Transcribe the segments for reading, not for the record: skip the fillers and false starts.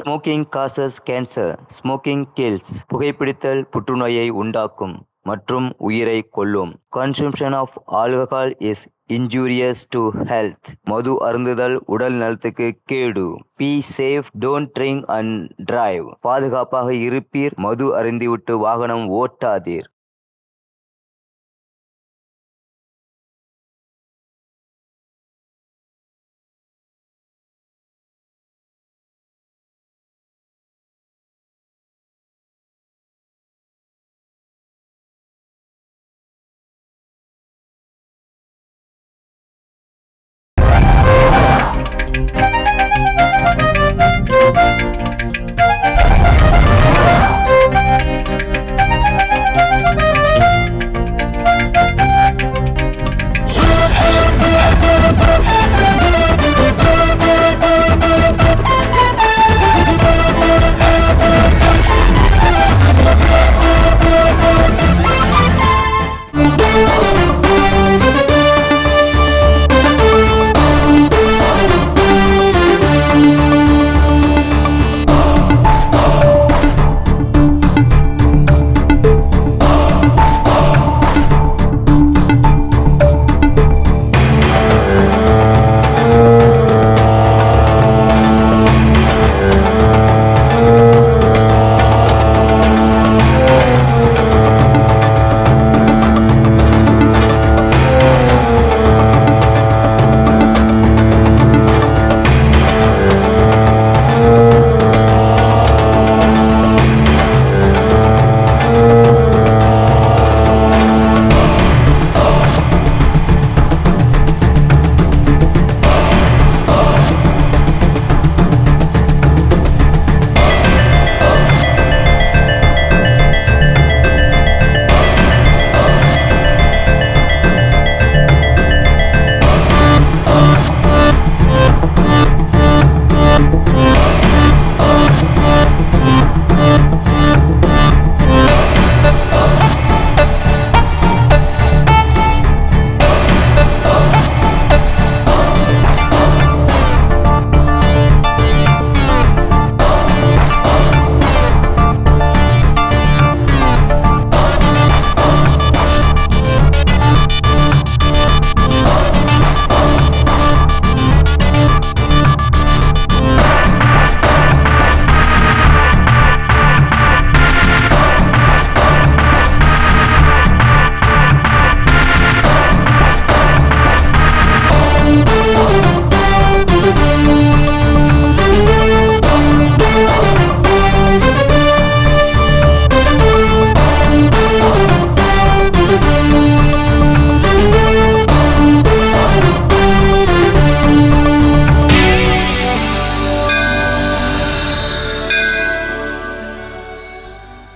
Smoking causes cancer. Smoking kills. புகைப்பிடித்தல் புற்றுநோயை உண்டாக்கும் மற்றும் உயிரை கொல்லும். Consumption of alcohol is injurious to health. மது அருந்துதல் உடல் நலத்துக்கு கேடு. Be safe, don't drink and drive. பாதுகாப்பாக இருப்பீர், மது அருந்திவிட்டு வாகனம் ஓட்டாதீர்.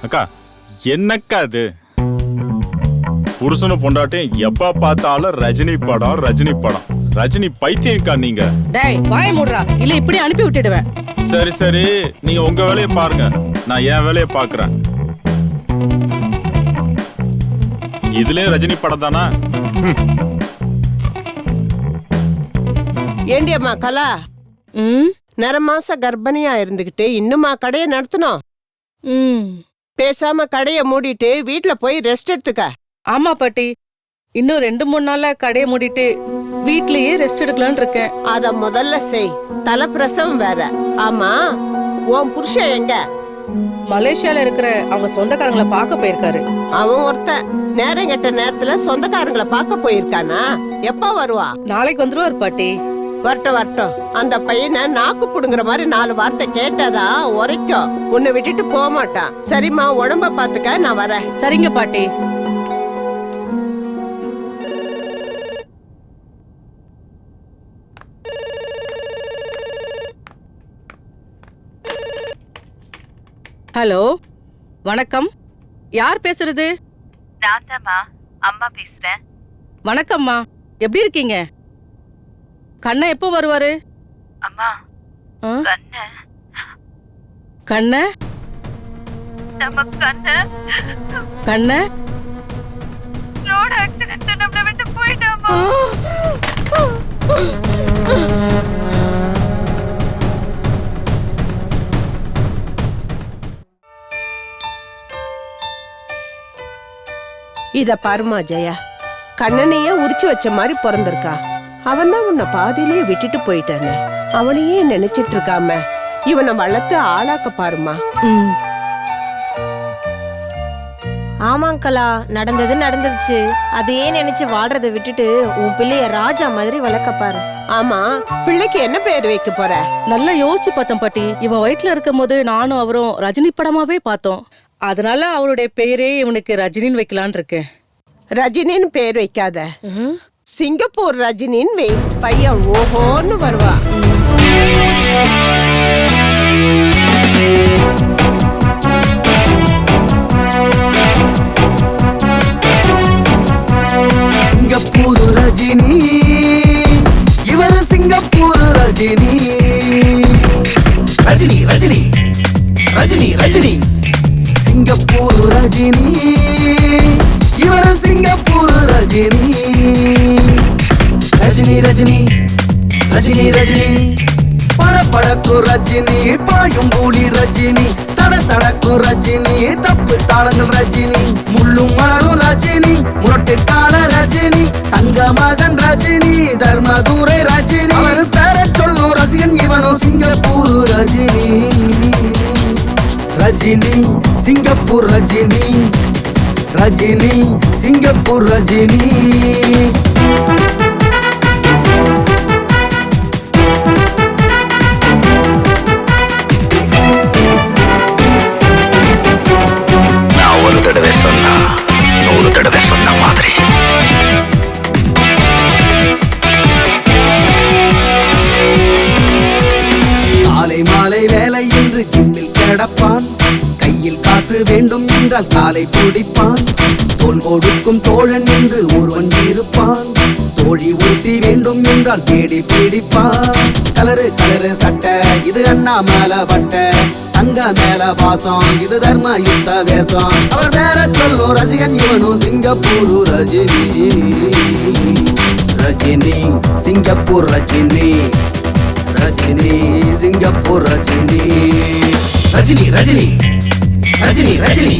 அக்கா, என்னக்கா அது? புருஷனு பொண்டாட்டையும் எப்ப பார்த்தாலும் ரஜினி படம் ரஜினி படம். ரஜினி பைத்தியக்கா நீங்க. டேய் வாய மூடுறா, இல்ல இப்படி அனுப்பி விட்டுடுவேன். சரி சரி, நீங்க உங்க வேலையை பாருங்க, நான் என் வேலையை பாக்குறேன். இதுலயே ரஜினி படம் தானா? ஏண்டி அம்மா கலா, நரமாச கர்ப்பிணியா இருந்துகிட்டு இன்னுமா கடையை நடத்தணும்? பேசாம கடைய மூடிட்டு வீட்டுல போய் ரெஸ்ட் எடுத்துக்க. ஆமா பாட்டி, இன்னும் 2-3 நாள்ல கடையை மூடிட்டு வீட்லயே ரெஸ்ட் எடுக்கலாம்னு இருக்கேன். அத முதல்ல செய், தலை பிரசவம் வேற. ஆமா, உன் புருஷன் எங்க? மலேசியால இருக்கிற அவங்க சொந்தக்காரங்களை பார்க்க போயிருக்காரு. அவன் ஒருத்தன் நேரம் கெட்ட நேரத்துல சொந்தக்காரங்களை பார்க்க போயிருக்கானா? எப்ப வருவா? நாளைக்கு வந்துருவாரு பாட்டி. வரட்டும். அந்த பையனை நாக்கு புடுங்குற மாதிரி 4 வார்த்தை கேட்டாதான் உரைக்கும். உன்னை விட்டுட்டு போக மாட்டான். சரிம்மா, உடம்ப பாத்துக்க, நான் வரேன். சரிங்க பாட்டி. ஹலோ, வணக்கம். யார் பேசுறது? நான் தான்மா, அம்மா பேசுறேன். வணக்கம்மா, எப்படி இருக்கீங்க? கண்ணா எப்போ வருவாரு? அம்மா, கண்ண நம்ம கண்ண ரோட் ஆக்சிடென்ட் நம்மள விட்டு போயிட்டாமா. இத பாருமா ஜெயா, கண்ணனையே உரிச்சு வச்ச மாதிரி பிறந்திருக்கான். அவன் தான் உன்னை பாதியிலே விட்டுட்டு போயிட்டானே. அவனையே நினைச்சிட்டு இருக்காம இவனை வளர்த்து ஆளாக்க பாருமா. ஆமாங்கலா, நடந்தது நடந்துருச்சு. அதையே நினைச்சு வாழ்றதை விட்டுட்டு உன் பிள்ளைய ராஜா மாதிரி வளர்க்கப்பாரு. ஆமா, பிள்ளைக்கு என்ன பேர் வைக்க போற? நல்லா யோசிச்சு பார்த்தோம் பாட்டி. இவன் வயிற்றுல இருக்கும் போது நானும் அவரும் ரஜினி படமாவே பார்த்தோம். அதனால அவருடைய பெயரே இவனுக்கு ரஜினின்னு வைக்கலான் இருக்கேன். ரஜினின்னு பேர் வைக்காத, சிங்கப்பூர் ரஜினின்னு வை. பையன் ஓஹோன்னு வருவா. சிங்கப்பூர் ரஜினி, இவர் சிங்கப்பூர் ரஜினி. ரஜினி ரஜினி ரஜினி ரஜினி, சிங்கப்பூர் ரஜினி, இவர் சிங்கப்பூர் ரஜினி. ரஜினி ரஜினி ரஜினி ரஜினி, படப்படக்கும் ரஜினி, பாயும் பூலி ரஜினி, தடக்கும் ரஜினி, தப்பு தாளங்கள் ரஜினி, முள்ளும் மலரும் ரஜினி, முரட்டு தாள ரஜினி, தங்க மகன் ரஜினி, தர்மதுரை ரஜினி. அவரு பேர சொல்லும் ரசிகன் இவனும் Singapore Rajini. Rajini Singapore Rajini, Rajini Singapore Rajini. ஒரு தடவை சொன்னா 100 தடவை சொன்ன மாதிரி. காலை மாலை வேலை என்று ஜிம்மில் கிடப்பான். கையில் காசு வேண்டும் என்றால் காலை பிடிப்பான். தோல் கொடுக்கும் தோழன் என்று ஒருவன் இருப்பான். தோழி ஊட்டி வேண்டும் என்றால் தேடி பிடிப்பான். கலரு கலரு சட்டை, இது அண்ணா மேல பட்ட, தங்க மேல பாசம், இது தர்ம யுத்த வேஷம். அவர் வேற சொல்லும் ரசிகன் இவனும் Singapore Rajini. Rajini Singapore Rajini, Rajini Singapore Rajini. Rajini Rajini Rajini Rajini.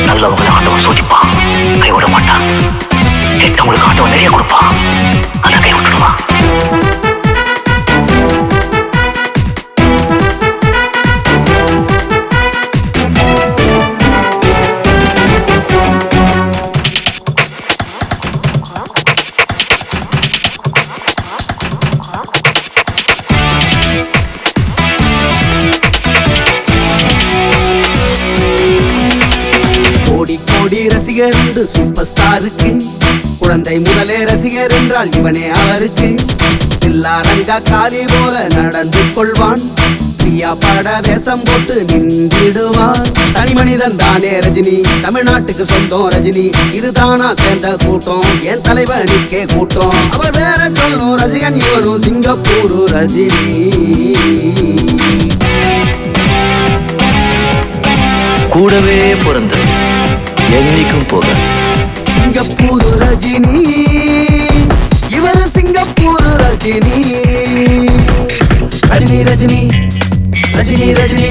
நல்லவங்களை ஆண்டவன் சோதிப்பான், கைவிட மாட்டான். கெட்டவங்களுக்கு ஆண்டவன் நிறைய கொடுப்பான், அதை கை விட்டுடுவான். ரசிகர் என்று சூப்பர் ஸ்டாருக்கு, குழந்தை முதலே ரசிகர் என்றால் இவனே அவருக்கு. தில்லாரங்கா காரி போல நடந்து கொள்வான், பிரியா பட வேஷம் போட்டு நின்றிடுவான். தனி மனிதன் தானே ரஜினி, தமிழ்நாட்டுக்கு சொந்தம் ரஜினி. இதுதானா சேர்ந்த கூட்டம், என் தலைவனுக்கே கூட்டம். அவர் வேற சொல்லும் ரசிகன் இவனும் சிங்கப்பூர் ரஜினி. கூடவே பிறந்தது என்னைக்கும் போக. சிங்கப்பூர் ரஜினி, இவர் சிங்கப்பூர் ரஜினி. ரஜினி ரஜினி ரஜினி ரஜினி,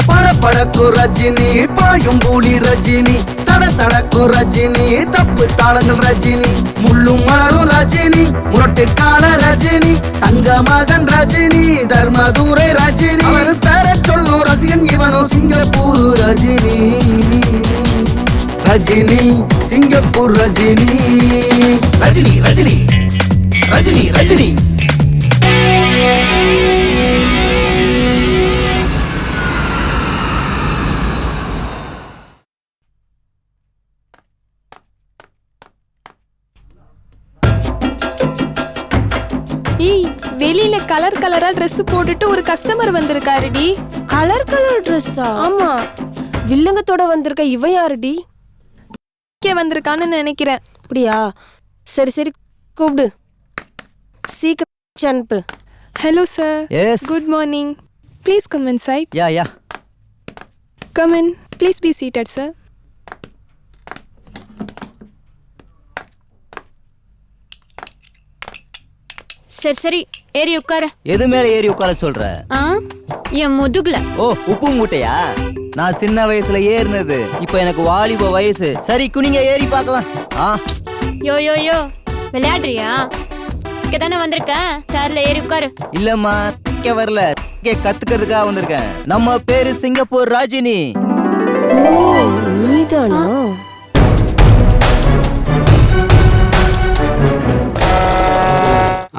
படப்படக்கும் ரஜினி, பாயும் பூலி ரஜினி, தடக்கும் ரஜினி, தப்பு தாளங்கள் ரஜினி, முள்ளும் மலரும் ரஜினி, முரட்டு தாள ரஜினி, தங்க மகன் ரஜினி, தர்மதுரை ரஜினி. அவர் பேர சொல்லும் ரசிகன் இவனும் சிங்கப்பூர் ரஜினி. ரஜினி சிங்கப்பூர் ரஜினி. ரஜினி ரஜினி ரஜினி ரஜினி. வெளியில கலர் கலரா ட்ரெஸ் போட்டுட்டு ஒரு கஸ்டமர் வந்திருக்காருடி. கலர் கலர் ட்ரெஸ்ஸா? ஆமா, வில்லங்கத்தோட வந்திருக்க. இவன் யாருடி? வந்திருக்கான்னு நினைக்கிறேன். அப்படியா? சரி சரி, கூப்பிடு, சீக்கிரம் அனுப்பு. Hello sir. Yes, good morning. Please come inside. Yeah come in. Please be seated sir. சரி சரி, ஏறி உட்காரு. எது மேல ஏறி உட்கார சொல்ற? என் முதுகுல. ஓ, உப்பு மூட்டையா? நான் சின்ன வயசுல ஏறினது, இப்ப எனக்கு வாலிப வயசு. சரி, குனிங்க, ஏறி பார்க்கலாம். யோ யோ யோ, விளையாடுறியா? இங்க தானே வந்திருக்க, சேர்ல ஏறி உட்காரு. இல்லம்மா, இங்க வரல, கத்துக்கிறதுக்காக வந்திருக்கேன். நம்ம பேரு சிங்கப்பூர் ராஜினி. நீதானா?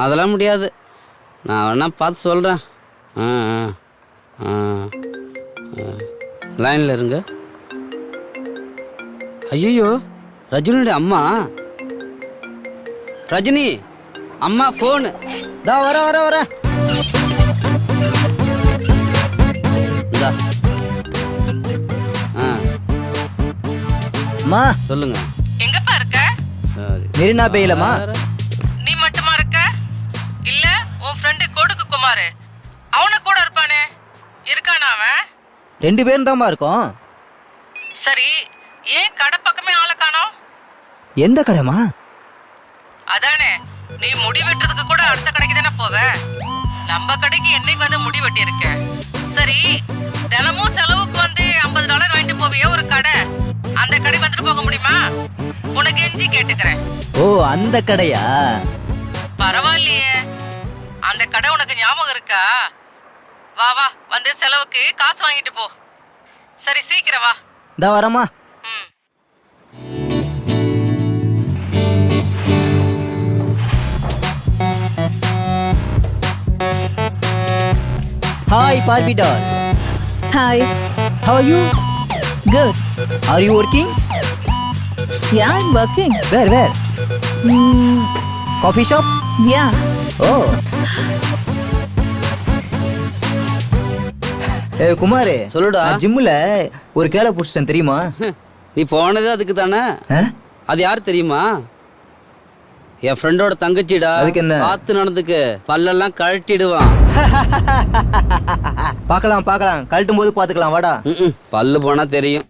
அதெல்லாம் முடியாது, நான் வேணா பார்த்து சொல்கிறேன். லைனில் இருங்க. ஐயோ, ரஜினியோட அம்மா. ரஜினி அம்மா ஃபோனு. வர இந்தா. அம்மா சொல்லுங்க. எங்கப்பா இருக்க? சரி, மெரினா பேயிலம்மா. நீ மட்டுமா இருக்க? இல்ல உன் ஃப்ரெண்டு கொடுக்கு குமார், அவனு கூட இருப்பானே, இருக்கானா அவன்? 2 பேரும் தான்மா இருக்கோம். சரி, ஏன் கடை பக்கமே ஆளை காணோம்? எந்த கடைமா? அதானே, நீ முடி வெட்டுறதுக்கு கூட அடுத்த கடைக்கு தானே போவ. நம்ம கடைக்கு என்னைக்கு வந்து முடி வெட்டி இருக்க? சரி, தினமும் செலவுக்கு வந்து $50 வாங்கிட்டு போவியே ஒரு கடை, அந்த கடை வந்துட்டு போக முடியுமா? உனக்கு எஞ்சி கேட்டுக்கிறேன். ஓ, அந்த கடையா? பரவாயில்லையே, அந்த கடை உனக்கு ஞாபகம் இருக்கா? வா வா, வந்து செலவுக்கு காசு வாங்கிட்டு போ. சரி, சீக்கிரம் வா. இதா வரமா. Hi, Barbie doll. Hi. How are you? Good. Are you working? Yeah, I'm working. Where? Coffee shop? Yeah. Oh. ஏ குமார், சொல்லுடா. ஜிம்ல ஒரு கேளை புடிச்சேன், தெரியுமா? நீ போனதே அதுக்கு தானே. அது யார் தெரியுமா? என் ஃப்ரெண்டோட தங்கச்சிடா. அதுக்கு என்ன? பார்த்து நடந்துக்கு, பல்லெல்லாம் கழட்டிடுவான். பார்க்கலாம், கழட்டும் போது பார்த்துக்கலாம், வாடா. பல்லு போனா தெரியும்.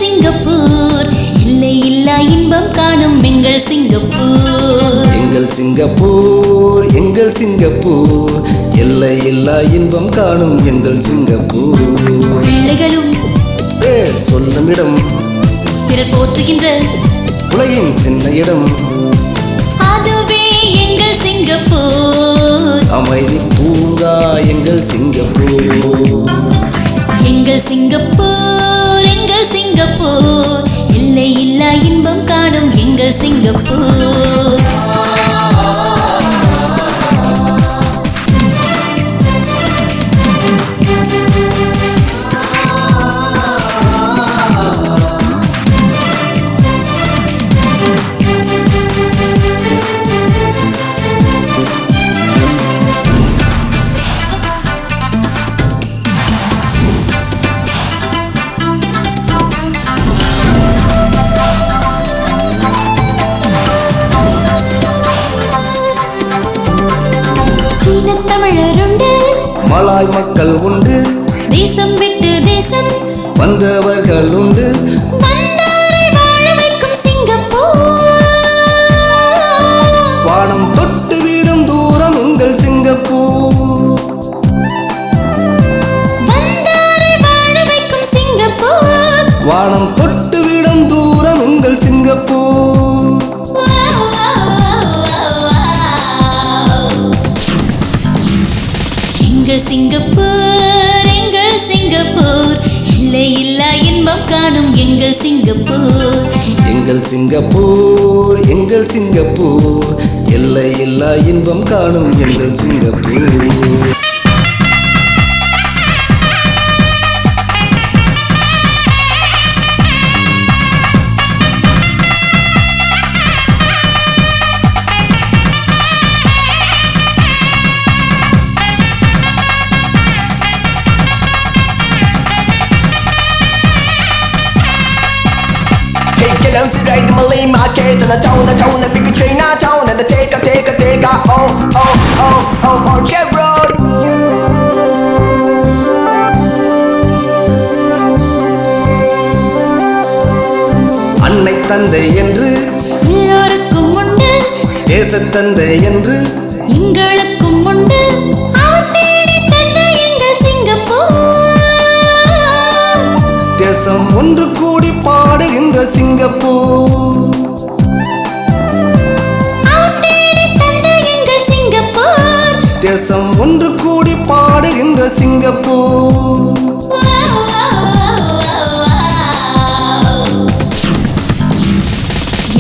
சிங்கப்பூர் இல்லை இல்லா இன்பம் காணும் எங்கள் சிங்கப்பூர். எங்கள் சிங்கப்பூர், எங்கள் சிங்கப்பூர், எல்லை இல்லா இன்பம் காணும் எங்கள் சிங்கப்பூர். பிள்ளைகளும் பேர் சொல்லும் இடம், பிறர் போற்றுகின்ற உலகின் சின்ன இடம், அதுவே எங்கள் சிங்கப்பூர். அமைதி பூங்கா எங்கள் சிங்கப்பூர். எங்கள் சிங்கப்பூர், எங்கள் சிங்கப்பூர், எல்லை இல்லா இன்பம் காணும் எங்கள் சிங்கப்பூர். மலாய் மக்கள் உண்டு, தேசம் விட்டு தேசம் வந்தவர்கள் உண்டு, வந்தாரை வாழ வைக்கும் சிங்கப்பூர். வானம் தொட்டு விடும் தூரம் எங்கள் சிங்கப்பூர். வந்தாரை வாழ வைக்கும் சிங்கப்பூர். வானம் தொட்டு விடும் தூரம் எங்கள் சிங்கப்பூர். எங்கள் சிங்கப்பூர், எங்கள் சிங்கப்பூர் இல்லை இல்லா இன்பம் காணும் எங்கள் சிங்கப்பூர் எங்கள் சிங்கப்பூர் எங்கள் சிங்கப்பூர் எல்லை இல்லா இன்பம் காணும் எங்கள் Singapore Kailan si ride Malay market na town na big train na town and take oh Orchard Road. அன்னை தந்தை என்று எல்லோருக்கும் உண்டு தேசத்தந்தை என்று எங்களுக்கும் உண்டு அவர் தேடி தந்த எங்கள் சிங்கப்பூர் தேசம் ஒன்று கூடி பாடுகின்ற சிங்கப்பூர் அவர் தேடி தந்த எங்கள் சிங்கப்பூர் தேசம் ஒன்று கூடி பாடுகின்ற சிங்கப்பூர்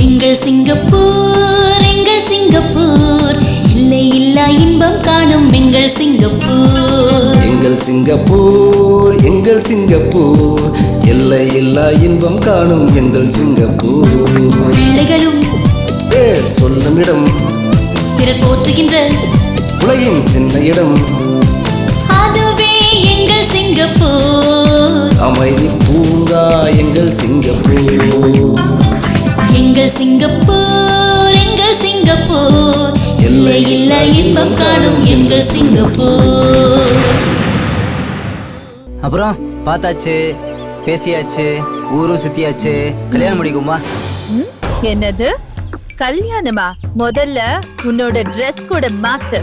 எங்கள் சிங்கப்பூர் இல்லை இல்லா இன்பம் காணும் எங்கள் சிங்கப்பூர் எங்கள் சிங்கப்பூர் எங்கள் சிங்கப்பூர் எல்லை இல்லா இன்பம் காணும் எங்கள் சிங்கப்பூர் பிள்ளைகளும் பேர் சொல்லும் இடம் பிறர் போற்றுகின்ற உலகின் சின்ன இடம் அதுவே எங்கள் சிங்கப்பூர் அமைதி பூங்கா எங்கள் சிங்கப்பூர் எங்கள் சிங்கப்பூர் எல்லை இல்லா இன்பம் காணும் எங்கள் சிங்கப்பூர். அப்புறம் பார்த்தாச்சு, பேசியாச்சு, ஊரும் சுத்தியாச்சு, கல்யாணம் முடிக்குமா? என்னது கல்யாணமா? முதல்ல உன்னோட ட்ரெஸ் கூட மாத்து.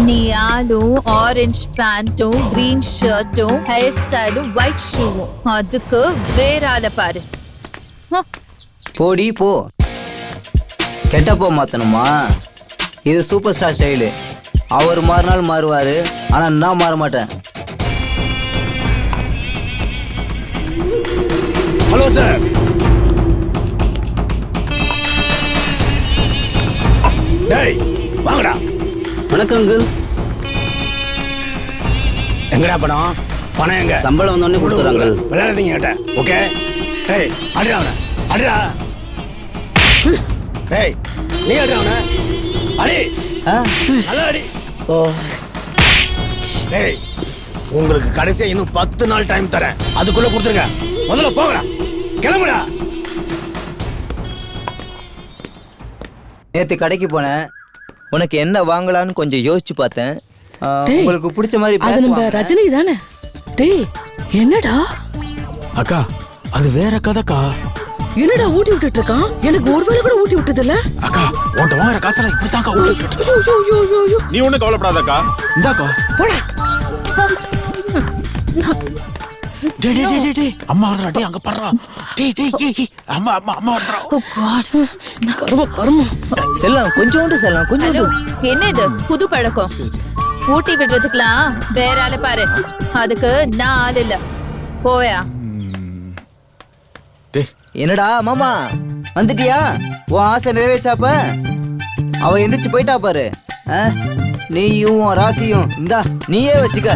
நீ ஆளும் ஆரஞ்சு பேண்ட்டும் கிரீன் ஷர்ட்டும் ஹேர் ஸ்டைலும் ஒயிட் ஷூவும், அதுக்கு வேற ஆளை பாரு. போடி போ. கெட்டப்போ மாத்தணுமா? இது சூப்பர் ஸ்டார் ஸ்டைலு. அவர் மாறினாலும் மாறுவாரு, ஆனா நான் மாற மாட்டேன். Hello sir. டேய் வாங்கடா. வணக்கம் அங்கிள். எங்கடா பணம்? பணம் எங்க? சம்பளம் வந்தோடனே கொடுத்துறாங்க. விளையாடுறீங்க கிட்ட. ஓகே. டேய் அடிடா அவனை. அடிடா. டேய் நீ அடிடா அவனை. அடி. நல்லா அடி. ஓ. டேய் உங்களுக்கு கடைசியா இன்னும் 10 நாள் டைம் தரேன். அதுக்குள்ள கொடுத்துருங்க. முதல்ல போங்கடா. கிளம்புடா. நேத்து கடைக்கு போனேன். உனக்கு என்ன வாங்கலான்னு கொஞ்சம் யோசிச்சு பார்த்தேன். உங்களுக்கு பிடிச்ச மாதிரி அது நம்ம ரஜினி தானே? டேய் என்னடா? அக்கா அது வேற கதைக்கா. என்னடா ஊட்டி விட்டுட்டு இருக்கான்? எனக்கு ஒருவேளை கூட ஊட்டி விட்டது இல்ல. அக்கா உன்கிட்ட வாங்குற காசெல்லாம் இப்படித்தான்க்கா ஊட்டி விட்டு. நீ ஒன்னும் கவலைப்படாதக்கா. இந்தாக்கா போடா. அம்மா வரா. டேய் அங்க பாறா. டேய் அம்மா வரா. ஓ காட். கர்மம். செல்லம் கொஞ்சோண்டு செல்லம் கொஞ்சோண்டு. என்ன இது புது பழக்கம்? ஊட்டி விடுறதுக்குலாம் வேற ஆளை பாரு. அதுக்கு நான் ஆள் இல்ல. போயா. என்னடா மாமா வந்துட்டியா? உன் ஆசை நிறைவேச்சாப்ப? அவ எந்திரிச்சு போயிட்டா பாரு. நீயும் ராசியும் இந்தா நீயே வச்சுக்க.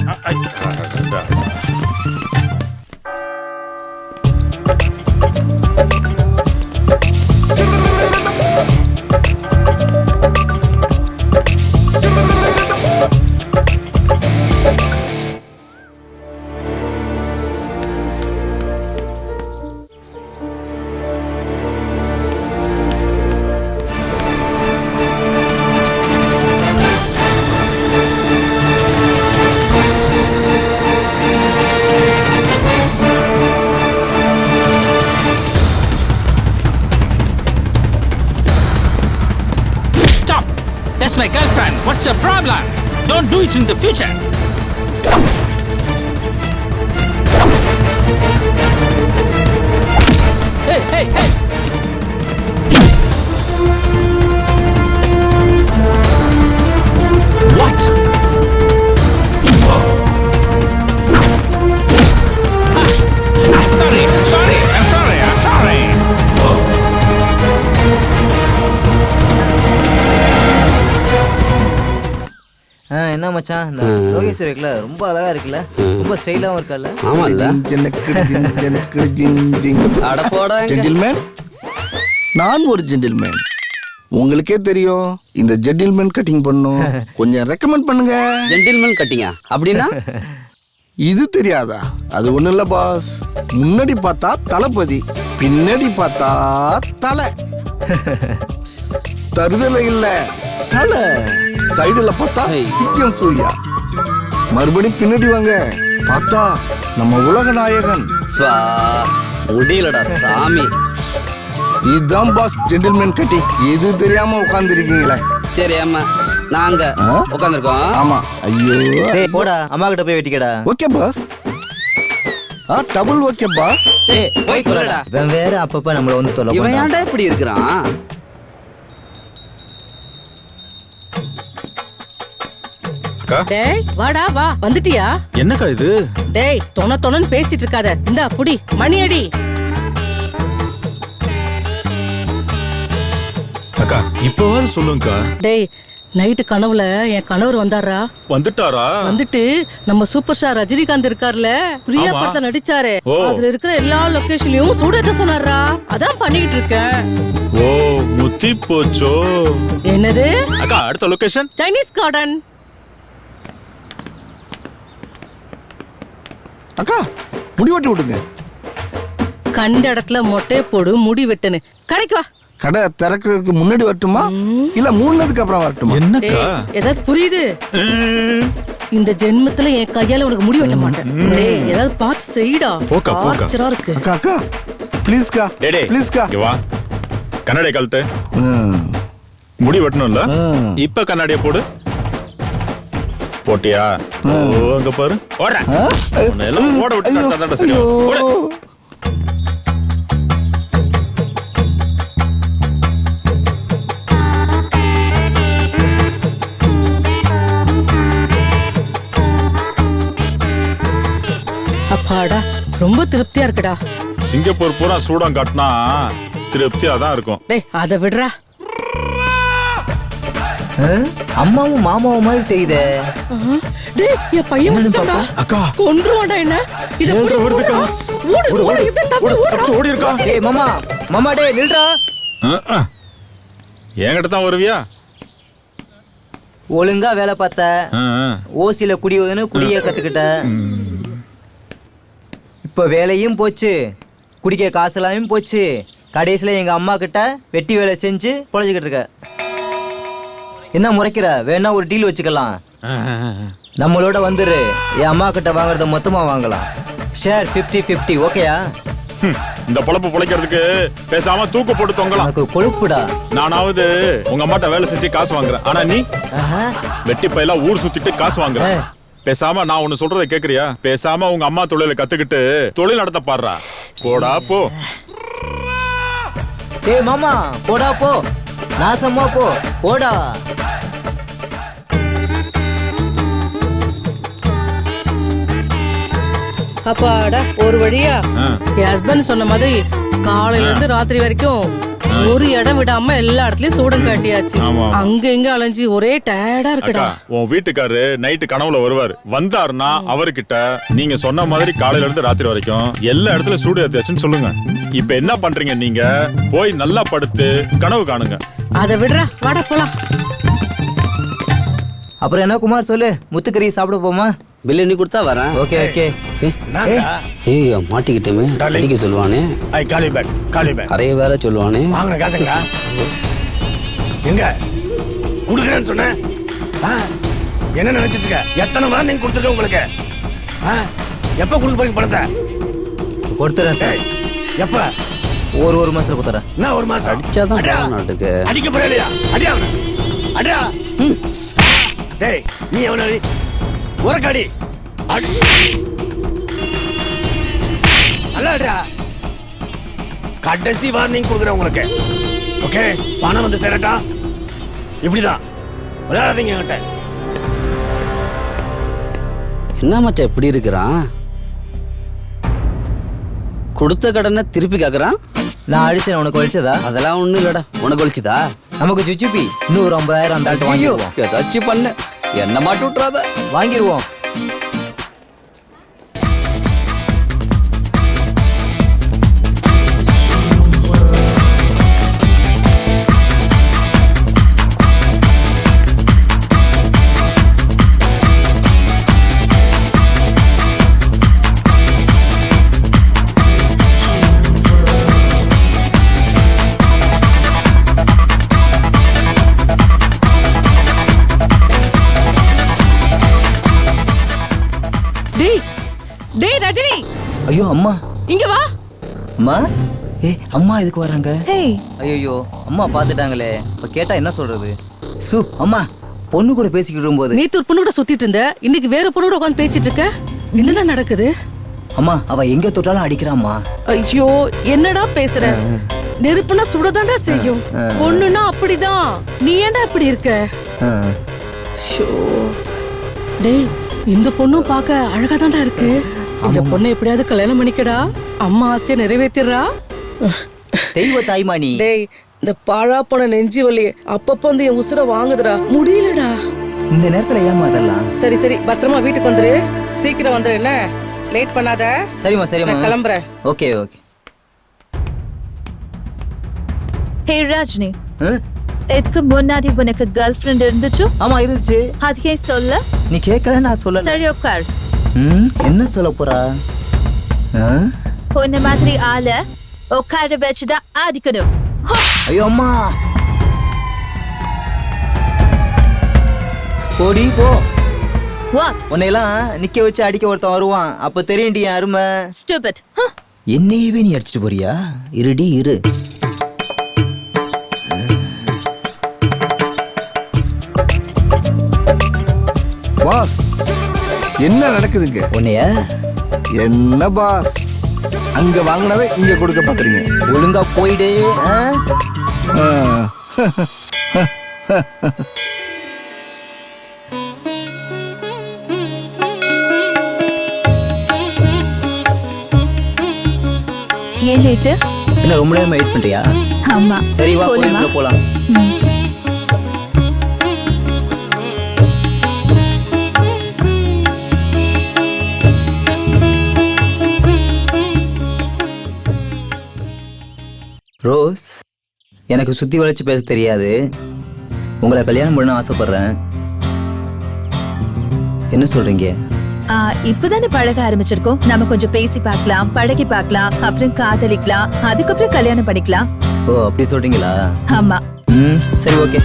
That's my girlfriend. What's your problem? Don't do it in the future. Hey. What? என்ன மச்சான் இந்த லோகேஷ் இருக்குல்ல ரொம்ப அழகா இருக்குல்ல ரொம்ப ஸ்டைலாவும் இருக்கல்ல ஆமால்ல ஜென்டில்மேன் நான் ஒரு ஜென்டில்மேன் உங்களுக்கே தெரியும் இந்த ஜென்டில்மேன் கட்டிங் பண்ணும் கொஞ்சம் ரெக்கமெண்ட் பண்ணுங்க ஜென்டில்மேன் கட்டிங்கா அப்படின்னா இது தெரியாதா அது ஒண்ணு இல்ல பாஸ் முன்னாடி பார்த்தா தளபதி பின்னாடி பார்த்தா தலை தருதலை இல்ல தலை சைடுல பார்த்தா சிங்கம் சூர்யா மறுபடியும் பின்னாடி வாங்க பார்த்தா நம்ம உலக நாயகன் முடியலடா சாமி இதுதான் பாஸ் ஜென்டில்மேன் கட்டி இது தெரியாம உட்கார்ந்து இருக்கீங்களே தெரியாம நாங்க உட்கார்ந்துருக்கோம் ஆமா ஐயோ போடா அம்மா கிட்ட போய் வெட்டிக்கடா okay boss double okay boss போய் தொலைடா இவன் வேற அப்பப்ப நம்மள வந்து தொலை இவன் ஏன்டா இப்படி இருக்கிறான் டேய் வாடா வா வந்துட்டியா என்னக்கா இது டேய் தொணன்னு பேசிட்டு இருக்காத இந்தா புடி மணி அடி அக்கா இப்போவாது சொல்லுங்கக்கா டேய் நைட்டு கனவுல என் கணவர் வந்தாரா வந்துட்டாரா வந்துட்டு நம்ம சூப்பர் ஸ்டார் ரஜினிகாந்த் இருக்கார்ல பிரியா ஆமா. படத்துல நடிச்சாரு ஓ. அதுல இருக்கிற எல்லா லொகேஷன்லயும் சூடேத்த சொன்னாரா அதான் பண்ணிட்டு இருக்கேன் ஓ முத்தி போச்சோ என்னது அக்கா அடுத்த லொகேஷன் சைனீஸ் கார்டன் அக்கா முடி வெட்டி விடுங்க கண்ட இடத்துல மொட்டை போடு முடி வெட்டுன்னு கடைக்கு வா கடை திறக்கிறதுக்கு முன்னாடி வரட்டுமா இல்ல மூணுனதுக்கு அப்புறம் வரட்டுமா என்னக்கா ஏதாவது புரியுது இந்த ஜென்மத்துல என் கையால உனக்கு முடி வெட்ட மாட்டேன் டேய் ஏதாவது பார்த்து செய்டா போக்கா போக்கா ஆச்சரா இருக்கு அக்கா அக்கா ப்ளீஸ்க்கா ப்ளீஸ்க்கா இங்க வா கண்ணாடி கழுத்து முடி வெட்டணும்ல இப்ப கண்ணாடியை போடு போட்டியா ஓ அங்க பாரு ஓடுறேன் உன்னை எல்லாம் ஓட விட்டு தந்தாடா சரி ஓடு அப்பாடா ரொம்ப திருப்தியா இருக்குடா சிங்கப்பூர் பூரா சூடம் காட்டினா திருப்தியா தான் இருக்கும் டேய் அத விடுறா அம்மாவும் மாமாவும் மாதிரி தெரியுதே டேய் என் பையன் வந்துட்டான்டா அக்கா கொன்றுவான்டா என்ன இத ஏன்டா வருதுக்கா ஓடு ஓடு இப்படி தப்பிச்சு ஓடி இருக்கா டேய் மாமா மாமா டேய் நில்றா என்கிட்ட தான் வருவியா ஒழுங்கா வேலை பார்த்த ஓசில குடிவதுன்னு குடிய கத்துக்கிட்ட இப்ப வேலையும் போச்சு குடிக்க காசுலாமும் போச்சு கடைசியில எங்க அம்மா கிட்ட வெட்டி வேலை செஞ்சு பொழைச்சிக்கிட்டு இருக்க என்ன முறைக்கிற வேணா ஒரு டீல் வச்சுக்கலாம் நம்மளோட வந்துரு என் அம்மா கிட்ட வாங்குறத மொத்தமா வாங்கலாம் ஷேர் 50-50 ஓகேயா இந்த பொழப்பு பொழைக்கிறதுக்கு பேசாம தூக்கு போட்டு தொங்கலாம் எனக்கு கொழுப்புடா நானாவது உங்க அம்மாட்ட வேலை செஞ்சு காசு வாங்குறேன் ஆனா நீ வெட்டி பையலா ஊர் சுத்திட்டு காசு வாங்குற பேசாம நான் ஒன்னு சொல்றதை கேக்குறியா பேசாம உங்க அம்மா தொழிலை கத்துக்கிட்டு தொழில் நடத்த பாடுறா போடா போ டேய் மாமா போடா போ நாசமா போ போடா அப்பாடா ஒரு வழியா என் ஹஸ்பண்ட் சொன்ன மாதிரி காலையில இருந்து ராத்திரி வரைக்கும் ஒரு இடம் விடாம எல்லா இடத்துலயும் சூடம் காட்டியாச்சு அங்க இங்க அலைஞ்சு ஒரே டயர்டா இருக்குடா உன் வீட்டுக்காரரு நைட்டு கனவுல வருவாரு வந்தாருன்னா அவர்கிட்ட நீங்க சொன்ன மாதிரி காலையில இருந்து ராத்திரி வரைக்கும் எல்லா இடத்துல சூடு ஏத்தியாச்சுன்னு சொல்லுங்க இப்ப என்ன பண்றீங்க நீங்க போய் நல்லா படுத்து கனவு காணுங்க அத விடுறா வாடா போலாம் அப்புறம் என்ன குமார் சொல்லு முத்துக்கறி சாப்பிட போமா பில் எண்ணி கொடுத்தா வரேன் ஓகே ஓகே ஏய் மாட்டிக்கிட்டேமே அடிக்க சொல்லுவானே காலி பேக் அறைய வேற சொல்லுவானே வாங்குற காசுங்கடா எங்க குடுக்குறேன்னு சொன்னேன் என்ன நினைச்சிட்டு இருக்க எத்தனை வார்னிங் கொடுத்துருக்க உங்களுக்கு எப்ப கொடுக்க போறீங்க பணத்தை கொடுத்துறேன் சார் எப்ப ஒரு மாசத்துல கொடுத்துறேன் என்ன ஒரு மாசம் அடிச்சாதான் நாட்டுக்கு அடிக்க போறே இல்லையா அடியா அவனை அடியா டேய் நீ அவனை உரக்கடி நல்லா கடைசி வார்னிங் கொடுக்குறேன் உங்களுக்கு ஓகே பணம் வந்து சேரட்டா இப்படிதான் விளையாடாதீங்க என்கிட்ட என்ன மச்சான் இப்படி இருக்கிறான் கொடுத்த கடனை திருப்பி கேக்குறான் நான் அடிச்சேன் உனக்கு வலிச்சதா அதெல்லாம் ஒண்ணும் இல்லடா உனக்கு வலிச்சுதா நமக்கு சுச்சுப்பி இன்னும் ஒரு 50,000 அந்த ஆட்டு வாங்கிடுவோம் ஏதாச்சும் பண்ணு என்ன மாட்டி விட்டுறாத. வாங்கிடுவோம். டேய் ரஜினி, ஐயோ அம்மா இங்க வா. அம்மா, அம்மா எதுக்கு வராங்க? ஐயோ அம்மா பாத்துட்டாங்களே, இப்ப கேட்டா என்ன சொல்றது? அம்மா பொண்ணு கூட பேசிக்கிட்டு இருக்கும்போது நேத்து ஒரு பொண்ணு கூட சுத்திட்டு இருந்த, இன்னைக்கு வேற பொண்ணு கூட உட்காந்து பேசிட்டு இருக்க. என்னடா நடக்குது? அம்மா அவ எங்க தொட்டாலும் அடிக்கிறாம்மா. ஐயோ என்னடா பேசுற? நெருப்புனா சுடதாண்டா செய்யும், பொண்ணுனா அப்படிதான். நீ ஏன்டா இப்படி இருக்க? டேய், இந்த பொண்ணும் பார்க்க அழகா தான்டா இருக்கு. இந்த பொண்ணை எப்படியாவது கல்யாணம் பண்ணிக்கடா. அம்மா ஆசையை நிறைவேற்றிடுறா. தெய்வ தாய்மானி. டேய், இந்த பாழா போன நெஞ்சி வலி அப்பப்போ வந்து என் உசுர வாங்குதுடா. முடியலடா. இந்த நேரத்துல ஏமாதலாம். சரி சரி, பத்திரமா வீட்டுக்கு வந்துரு. சீக்கிரம் வந்துரு, என்ன லேட் பண்ணாத. சரிம்மா சரிம்மா, கிளம்புறேன். Okay okay. ஹே ராஜினி, இதுக்கு முன்னாடி உனக்கு கேர்ள் ஃப்ரெண்ட் இருந்துச்சு? ஆமா இருந்துச்சு. அது ஏன் சொல்ல? நீ கேட்கல, நான் சொல்லல. சரி உட்கார். என்ன சொல்ல போறா? உன்ன மாதிரி ஆள உட்கார வச்சுதான் அடிக்கணும். ஐயோ அம்மா, போடி போ. வாட்? உன்னையெல்லாம் நிக்க வச்சு அடிக்க ஒருத்தன் வருவான், அப்ப தெரியும்டி என் அருமை. ஸ்டூபிட். என்னையவே நீ அடிச்சிட்டு போறியா? இருடி இரு. பாஸ், என்ன நடக்குதுங்க? உன்னைய என்ன பாஸ், அங்க வாங்கினதை இங்க கொடுக்க பாக்குறீங்க? ஒழுங்கா போயிடு. ஏன் லேட்டு? என்ன ரொம்ப நேரம் வெயிட் பண்றியா? ஆமா. சரி வா, கோயிலுக்குள்ள போலாம். ரோஸ், எனக்கு சுத்தி வளைச்சு பேச தெரியாது. உங்களை கல்யாணம் பண்ண ஆசைப்படுறேன். என்ன சொல்றீங்க? இப்பதானே பழக ஆரம்பிச்சிருக்கோம். நம்ம கொஞ்சம் பேசி பார்க்கலாம், பழகி பார்க்கலாம், அப்புறம் காதலிக்கலாம், அதுக்கப்புறம் கல்யாணம் பண்ணிக்கலாம். ஓ அப்படி சொல்றீங்களா? ஆமா. சரி ஓகே.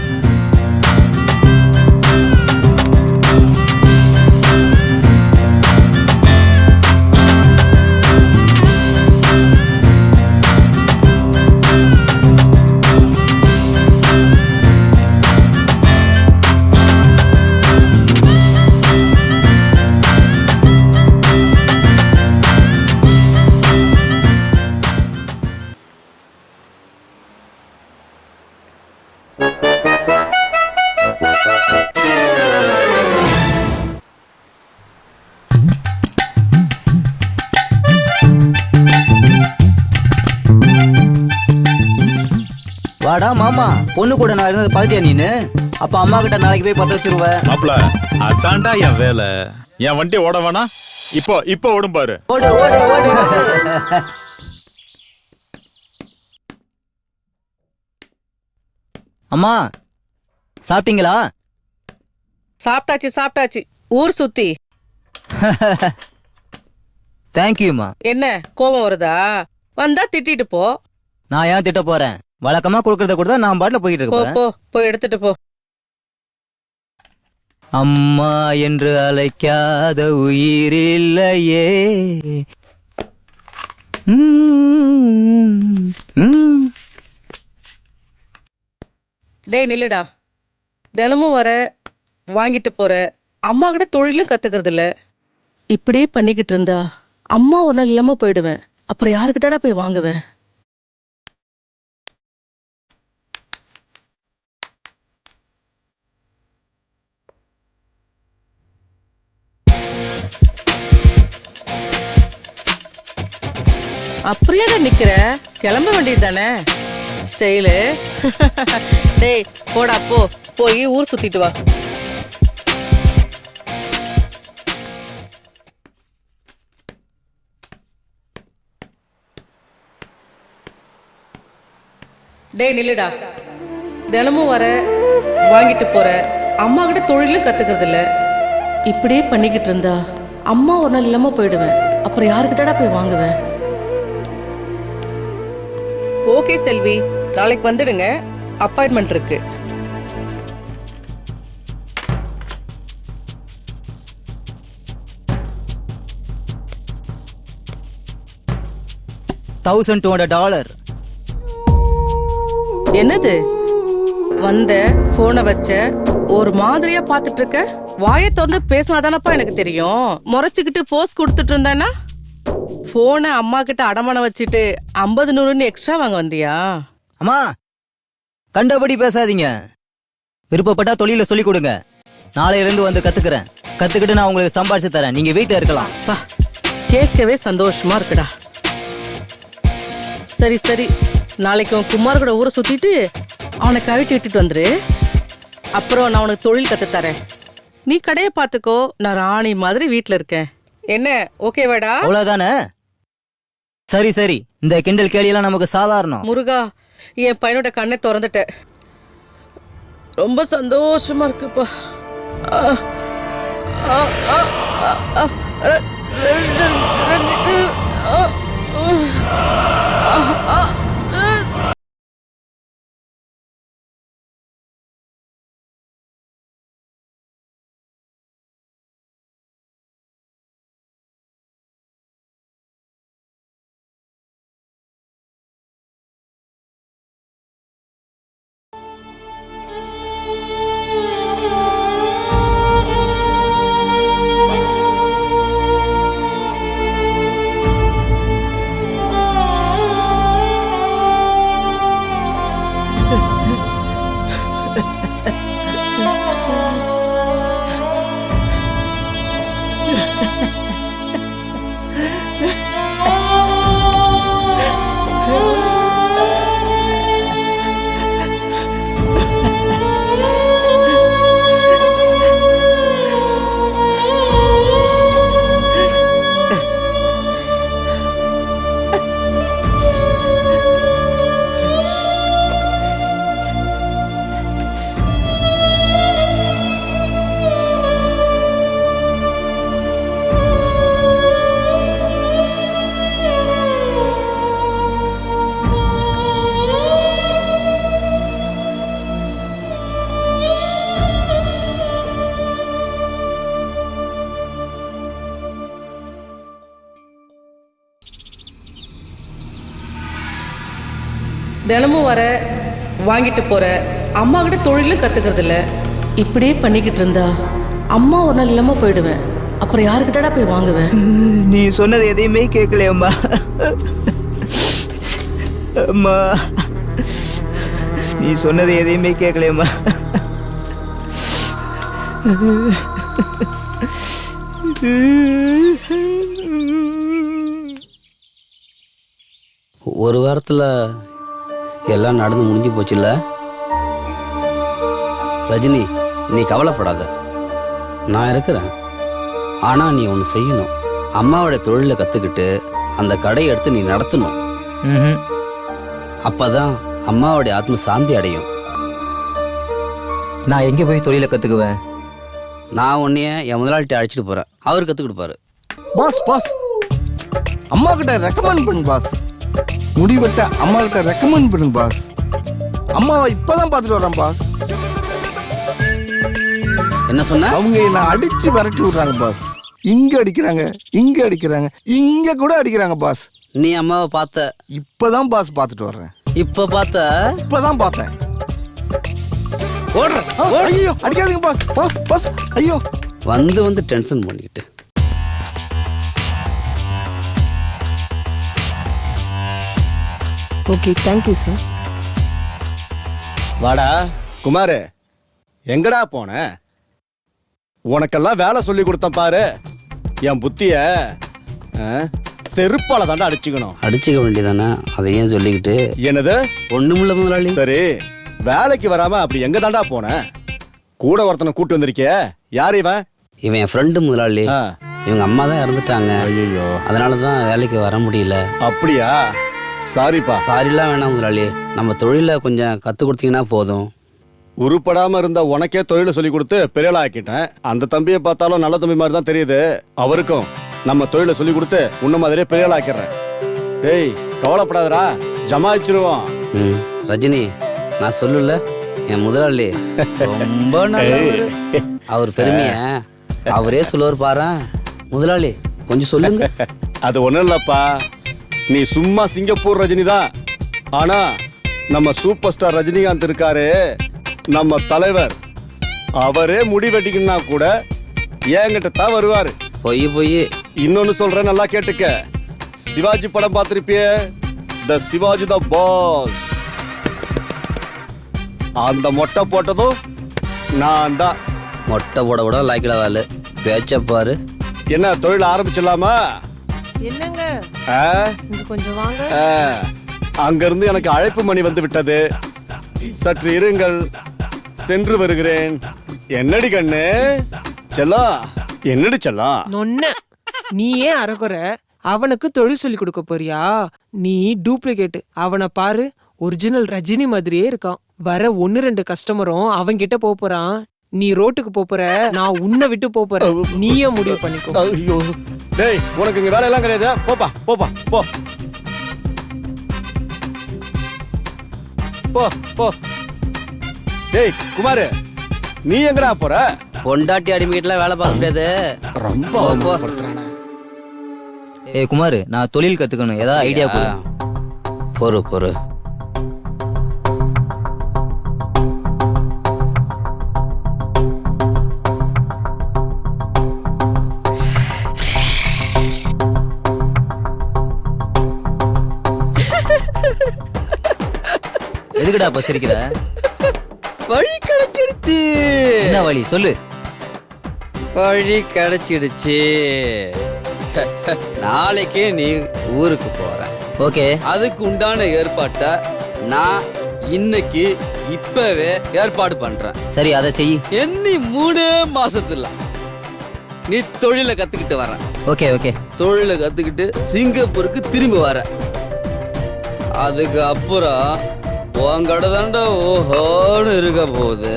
வாடா மாமா, பொண்ணு கூட நான் இருந்தது பாத்தியா நீனு? அப்ப அம்மா கிட்ட நாளைக்கு போய் பத்த வச்சிருவ. மாப்ள, அதான்டா என் வேலை. என் வண்டி ஓட வேணா? இப்போ ஓடும் பாரு. ஓடு ஓடு ஓடு. அம்மா சாப்பிட்டீங்களா? சாப்பிட்டாச்சு சாப்பிட்டாச்சு. ஊர் சுத்தி. தேங்க்யூமா. என்ன கோபம் வருதா? வந்தா திட்டிட்டு போ. நான் ஏன் திட்ட போறேன்? வழக்கமா கொடுக்கறத கூட நான் பாட்டுல போயிட்டு இருக்கேன். போ போய் எடுத்துட்டு போ. அம்மா என்று அழைக்காத உயிர் இல்லையே. டேய் நில்லுடா. தினமும் வர வாங்கிட்டு போற, அம்மா கிட்ட தொழிலும் கத்துக்கிறது இல்ல. இப்படியே பண்ணிக்கிட்டு இருந்தா அம்மா ஒரு நாள் இல்லாம போயிடுவேன். அப்புறம் யாருக்கிட்டடா போய் வாங்குவேன்? அப்படியே நிக்கிற, கிளம்ப வேண்டியது தானே. ஸ்டைலு. டேய் போடா, போய் ஊர் சுத்திட்டு வா. டேய் நில்லுடா. தினமும் வர வாங்கிட்டு போற, அம்மா கிட்ட தொழிலும் கத்துக்கிறது இல்ல. இப்படியே பண்ணிக்கிட்டு இருந்தா அம்மா ஒரு நாள் இல்லாம போயிடுவேன். அப்புறம் யாருக்கிட்டடா போய் வாங்குவேன்? ஓகே செல்வி, நாளைக்கு வந்துடுங்க, அப்பாயின்மெண்ட் இருக்கு. $1,200. என்னது? வந்த போனை வச்ச ஒரு மாதிரியா பாத்துட்டு இருக்க. வாயை திறந்து பேசினாதானப்பா எனக்கு தெரியும். முறைச்சுக்கிட்டு போஸ் கொடுத்துட்டு இருந்தானா? போனை அம்மா கிட்ட அடமானம் வச்சுட்டு 50-100 எக்ஸ்ட்ரா வாங்க வந்தியா? அம்மா கண்டபடி பேசாதீங்க. விருப்பப்பட்டா தொழில சொல்லி கொடுங்க. நாளையில இருந்து வந்து கத்துக்கிறேன். கத்துக்கிட்டு நான் உங்களுக்கு சம்பாதிச்சு தரேன். நீங்க வீட்டுல இருக்கலாம். கேட்கவே சந்தோஷமா இருக்குடா. சரி சரி, நாளைக்கு உன் குமார் கூட ஊரை சுத்திட்டு அவனை கழட்டி விட்டுட்டு வந்துரு. அப்புறம் நான் உனக்கு தொழில் கத்து தரேன். நீ கடையை பார்த்துக்கோ, நான் ராணி மாதிரி வீட்டுல இருக்கேன். என்ன ஓகேவாடா? அவ்வளவுதானே? சரி சரி, இந்த கிண்டல் கேலியெல்லாம் நமக்கு சாதாரணம். முருகா, என் பையனோட கண்ணை திறந்துட்ட. ரொம்ப சந்தோஷமா இருக்குப்பா. தினமும் வர வாங்கிட்டு போற, அம்மா கிட்ட தொழிலும் கத்துக்கிறது இல்ல. இப்படியே பண்ணிக்கிட்டு இருந்தா அம்மா ஒரு நாள் இல்லாம போயிடுவேன். அப்புறம் யாருக்கிட்டடா போய் வாங்குவேன்? நீ சொன்னது எதையுமே கேட்கலையம்மா. அம்மா, நீ சொன்னது எதையுமே கேட்கலையம்மா. ஒரு வாரத்தில் எல்லாம் நடந்து முடிஞ்சு போச்சுல்ல ரஜினி? நீ கவலைப்படாத, நான் இருக்கிறேன். ஆனால் நீ ஒன்று செய்யணும். அம்மாவோட தொழிலை கற்றுக்கிட்டு அந்த கடையை எடுத்து நீ நடத்தணும். அப்பதான் அம்மாவோடைய ஆத்ம சாந்தி அடையும். நான் எங்கே போய் தொழிலை கற்றுக்குவேன்? நான் உன்னைய என் முதலாளிட்ட அழைச்சிட்டு போகிறேன். அவர் கற்றுக் கொடுப்பாரு. பாஸ் பாஸ், அம்மா கிட்ட ரெக்கமெண்ட் பண்ணு பாஸ். முடிவெட்ட அம்மா கிட்ட ரெக்கமெண்ட் பண்ணுங்க பாஸ். அம்மாவை இப்பதான் பார்த்துட்டு வரேன் பாஸ். என்ன சொன்ன? அவங்க என்ன அடிச்சு விரட்டி விடுறாங்க பாஸ். இங்க அடிக்கிறாங்க, இங்க அடிக்கிறாங்க, இங்க கூட அடிக்கிறாங்க பாஸ். நீ அம்மாவை பார்த்த? இப்பதான் பாஸ் பார்த்துட்டு வர்றேன். இப்ப பார்த்த? இப்பதான் பார்த்தேன். ஓடுறேன். ஐயோ அடிக்காதீங்க பாஸ். பாஸ் பாஸ், ஐயோ. வந்து வந்து டென்ஷன் பண்ணிக்கிட்டு. Okay, thank you sir. வாடா குமார், எங்கடா போன? உனக்கெல்லாம் வேலை சொல்லி கொடுத்தேன் பாரு. என் புத்திய செருப்பால தாண்டா அடிச்சுக்கணும். அடிச்சுக்க வேண்டியதானே, அதை ஏன் சொல்லிக்கிட்டு? என்னது? ஒண்ணுமில்ல முதலாளி. சரி, வேலைக்கு வராம அப்படி எங்க தாண்டா போன? கூட ஒருத்தனை கூட்டு வந்திருக்கிய. யார் இவன்? இவன் என் ஃப்ரெண்டு முதலாளி. இவங்க அம்மா தான் இறந்துட்டாங்க. ஐயோ, அதனால தான் வேலைக்கு வர முடியல. அப்படியா? சாரிப்பா. சாரிலாம் வேணாம் முதலாளி, நம்ம தொழிலை கொஞ்சம் கற்றுக் கொடுத்தீங்கன்னா போதும். உருப்படாம இருந்த உனக்கே தொழிலை சொல்லி கொடுத்து பெரிய ஆக்கிட்டேன். அந்த தம்பியை பார்த்தாலும் நல்ல தம்பி மாதிரி தான் தெரியுது. அவருக்கும் நம்ம தொழிலை சொல்லி கொடுத்து உன்ன மாதிரியே பெரிய ஆக்கிடுறேன். டேய் கவலைப்படாதடா, ஜமாயிச்சிருவோம். ரஜினி, நான் சொல்லல என் முதலாளி ரொம்ப நல்லவர். அவர் பெருமைய அவரே சொல்லுவார் பாரு. முதலாளி கொஞ்சம் சொல்லுங்க. அது ஒண்ணும் இல்லப்பா, நீ சும்மா சிங்கப்பூர் ரஜினி தான். ஆனா நம்ம சூப்பர் ஸ்டார் ரஜினிகாந்த் இருக்காரு, நம்ம தலைவர், அவரே முடி வெட்டிக்கணும்னா கூட என்கிட்ட தான் வருவாரு. பொய் பொய். இன்னொன்னு சொல்றேன், நல்லா கேட்டுக்க. சிவாஜி படம் பார்த்திருப்பியே, த சிவாஜி த பாஸ். அந்த மொட்டை போட்டதும் நான் தான். மொட்டை போட கூட லாய்க்கல வாழு பேச்ச பாரு. என்ன தொழில் ஆரம்பிச்சிடலாமா? என்னங்க இங்க கொஞ்சம் வாங்க. அங்கிருந்து எனக்கு அழைப்பு மணி வந்து விட்டது. சற்று இருங்கள், சென்று வருகிறேன். என்னடி கண்ணு செல்லா, என்னடி செல்லா? நொன்ன நீ ஏன் அறகுற? அவனுக்கு தொழில் சொல்லி கொடுக்க போறியா? நீ டூப்ளிகேட். அவனை பாரு, ஒரிஜினல் ரஜினி மாதிரியே இருக்கான். வர 1-2 கஸ்டமரும் அவன்கிட்ட போறான். நீ ரோட்டுக்கு போற, நான் உன்னை விட்டு போறேன். நீயே முடிவு பண்ணிக்கோ. ஐயோ டேய், உனக்கு இங்க வேலையெல்லாம் கிடையாது. போப்பா போப்பா போ போ போ. டேய் குமார், நீ எங்கடா போற? பொண்டாட்டி அடிமைகிட்டலாம் வேலை பார்க்க முடியாது. ரொம்ப ஏய் குமார், நான் தொழில் கத்துக்கணும், ஏதாவது ஐடியா கொடு. பொறு பொறு. எதுக்குடா இப்ப சிரிக்கிற? வழி கிடைச்சிடுச்சு. என்ன வழி சொல்லு? வழி கிடைச்சிடுச்சு. நாளைக்கே நீ ஊருக்கு போற. ஓகே. அதுக்கு உண்டான ஏற்பாட்டை நான் இன்னைக்கு இப்பவே ஏற்பாடு பண்றேன். சரி, அதை செய். என்னி 3 மாசத்துல நீ தொழிலை கத்துக்கிட்டு வர. Okay okay. தொழிலை கத்துக்கிட்டு சிங்கப்பூருக்கு திரும்பி வர. அதுக்கு அப்புறம் உன் கடை தாண்டா ஓஹோன்னு இருக்க போகுது.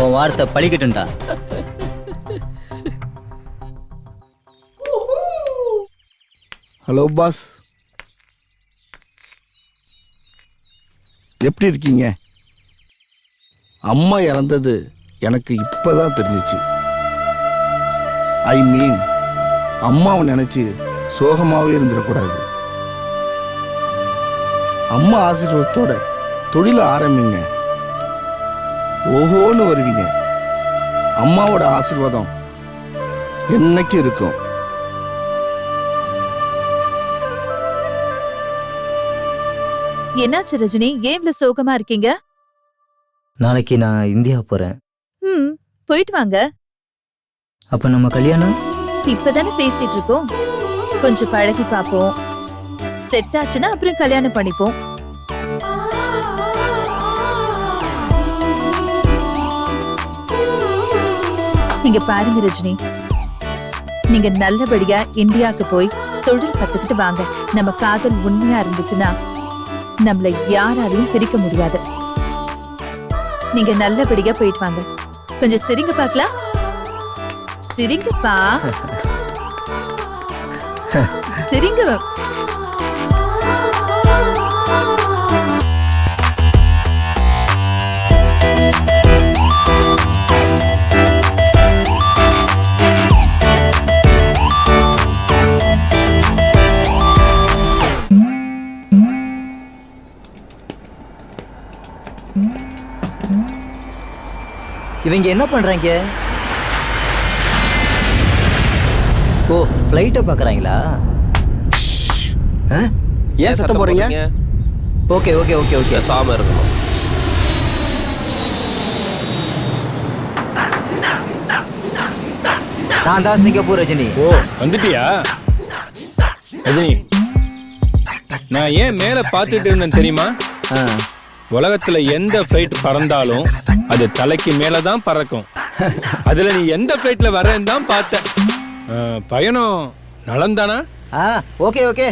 உன் வார்த்தை பழிக்கட்டும்டா. ஹலோ பாஸ், எப்படி இருக்கீங்க? அம்மா இறந்தது எனக்கு இப்பதான் தெரிஞ்சிச்சு. ஐ மீன், அம்மாவை நினைச்சு சோகமாவே இருந்துடக்கூடாது. அம்மா ஆசீர்வாதத்தோட தொழில ஆரம்பிங்க, ஓஹோன்னு வருவீங்க. அம்மாவோட ஆசீர்வாதம் என்னைக்கு இருக்கும். என்னாச்சு ரஜினி, ஏன் இவ்வளவு சோகமா இருக்கீங்க? நாளைக்கு நான் இந்தியா போறேன். போயிட்டு வாங்க. அப்ப நம்ம கல்யாணம் இப்பதானே பேசிட்டு இருக்கோம். கொஞ்சம் பழகி பாப்போம். செட் ஆச்சுன்னா அப்புறம் கல்யாணம் பண்ணிப்போம். இங்க பாருங்க ரஜினி, நீங்க நல்லபடியா இந்தியாவுக்கு போய் தொழில் கத்துக்கிட்டு வாங்க. நம்ம காதல் உண்மையா இருந்துச்சுன்னா நம்மள யாராலையும் பிரிக்க முடியாது. நீங்க நல்லபடியா போயிட்டு வாங்க. கொஞ்சம் சிரிங்க பாக்கலாம். சிரிங்கப்பா, சிரிங்க. இவங்க என்ன பண்றாங்க? ஓ, ஃப்ளைட்டை பார்க்குறாங்களா? ஏன் சத்தம் போடுறீங்க? Okay okay okay okay. சாம இருக்கணும். நான் தான் சிங்கப்பூர் ரஜினி. ஓ, வந்துட்டியா ரஜினி? நான் ஏன் மேல பார்த்துட்டு இருந்தேன் தெரியுமா? உலகத்துல எந்த ஃப்ளைட் பறந்தாலும் அது தலைக்கு மேலதான் பறக்கும். அதுல நீ எந்த ஃப்ளைட்ல வரேன்னு தான் பார்த்த. பயணம் நலந்தானா? Okay okay.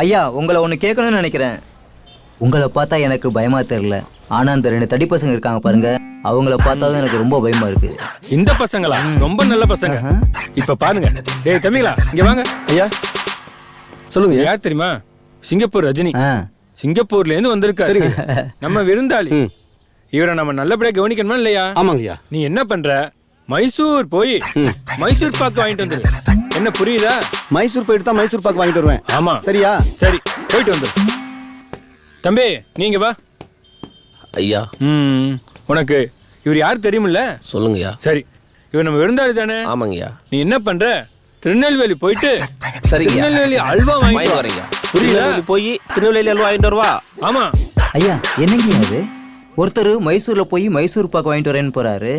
ஐயா உங்களை ஒன்று கேட்கணும்னு நினைக்கிறேன். உங்களை பார்த்தா எனக்கு பயமா தெரியல, ஆனா அந்த 2 தடி பசங்க இருக்காங்க பாருங்க, அவங்கள பார்த்தா தான் எனக்கு ரொம்ப பயமா இருக்கு. இந்த பசங்களா? ரொம்ப நல்ல பசங்க. இப்ப பாருங்க. டேய் தம்பிங்களா, இங்க வாங்க. ஐயா சொல்லுங்க. யார் தெரியுமா? சிங்கப்பூர் ரஜினி. சிங்கப்பூர்ல இருந்து வந்திருக்காரு. நம்ம விருந்தாளி. இவரை நம்ம நல்லபடியா கவனிக்கணுமா இல்லையா? ஆமாங்கய்யா. நீ என்ன பண்ற? மைசூர் போய் மைசூர் பாக்கு வாங்கிட்டு வந்துரு. என்ன புரியுதா? மைசூர் போயிட்டு தான் மைசூர் பாக்கு வாங்கிட்டு வருவேன். ஆமா. சரியா? சரி, போயிட்டு வந்துரு. தம்பி நீங்க வா. ஐயா. உனக்கு இவர் யார் தெரியுமில்ல? சொல்லுங்கய்யா. சரி, இவர் நம்ம விருந்தாளி தானே? ஆமாங்கய்யா. நீ என்ன பண்ற? திருநெல்வேலி போயிட்டு திருநெல்வேலி அல்வா வாங்கிட்டு வரீங்க. புரியுதா? போய் திருநெல்வேலி அல்வா வாங்கிட்டு வருவா. ஆமா. ஐயா என்னங்க அது? ஒருத்தர் மைசூர்ல போய் மைசூர் பாக்கு வாங்கிட்டு வரேன்னு போறாரு,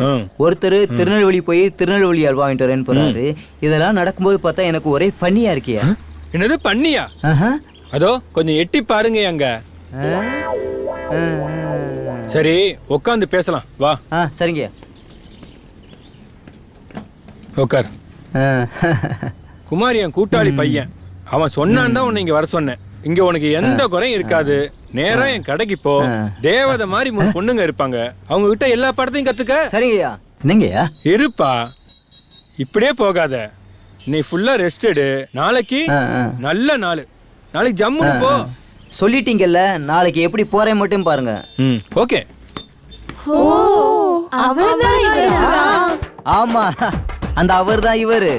ஒருத்தர் திருநெல்வேலி போய் திருநெல்வேலி அல்வா வாங்கிட்டு வரேன்னு போறாரு. இதெல்லாம் நடக்கும்போது பார்த்தா எனக்கு ஒரே பண்ணியா இருக்கியா. என்னது பண்ணியா? அதோ கொஞ்சம் எட்டி பாருங்க அங்க. சரி உட்காந்து பேசலாம் வா. சரிங்க. உட்கார். குமார் என் கூட்டாளி பையன். அவன் சொன்னான் தான் உன்னை இங்க வர சொன்னேன். இங்க உனக்கு எந்த குறையும் இருக்காது. நேரா என் கடைக்கு போ. தேவதை மாதிரி 3 பொண்ணுங்க இருப்பாங்க. அவங்க கிட்ட எல்லா படத்தையும் கத்துக்க. சரிங்கய்யா. என்னங்கய்யா? இருப்பா, இப்படியே போகாத. நீ ஃபுல்லா ரெஸ்ட் எடு. நாளைக்கு நல்ல நாள். நாளைக்கு ஜம்முன்னு போ. சொல்லிட்டீங்கல்ல, நாளைக்கு எப்படி போறேன் மட்டும் பாருங்க. ஓகே. ஆமா, அந்த அவர் தான் இவரு.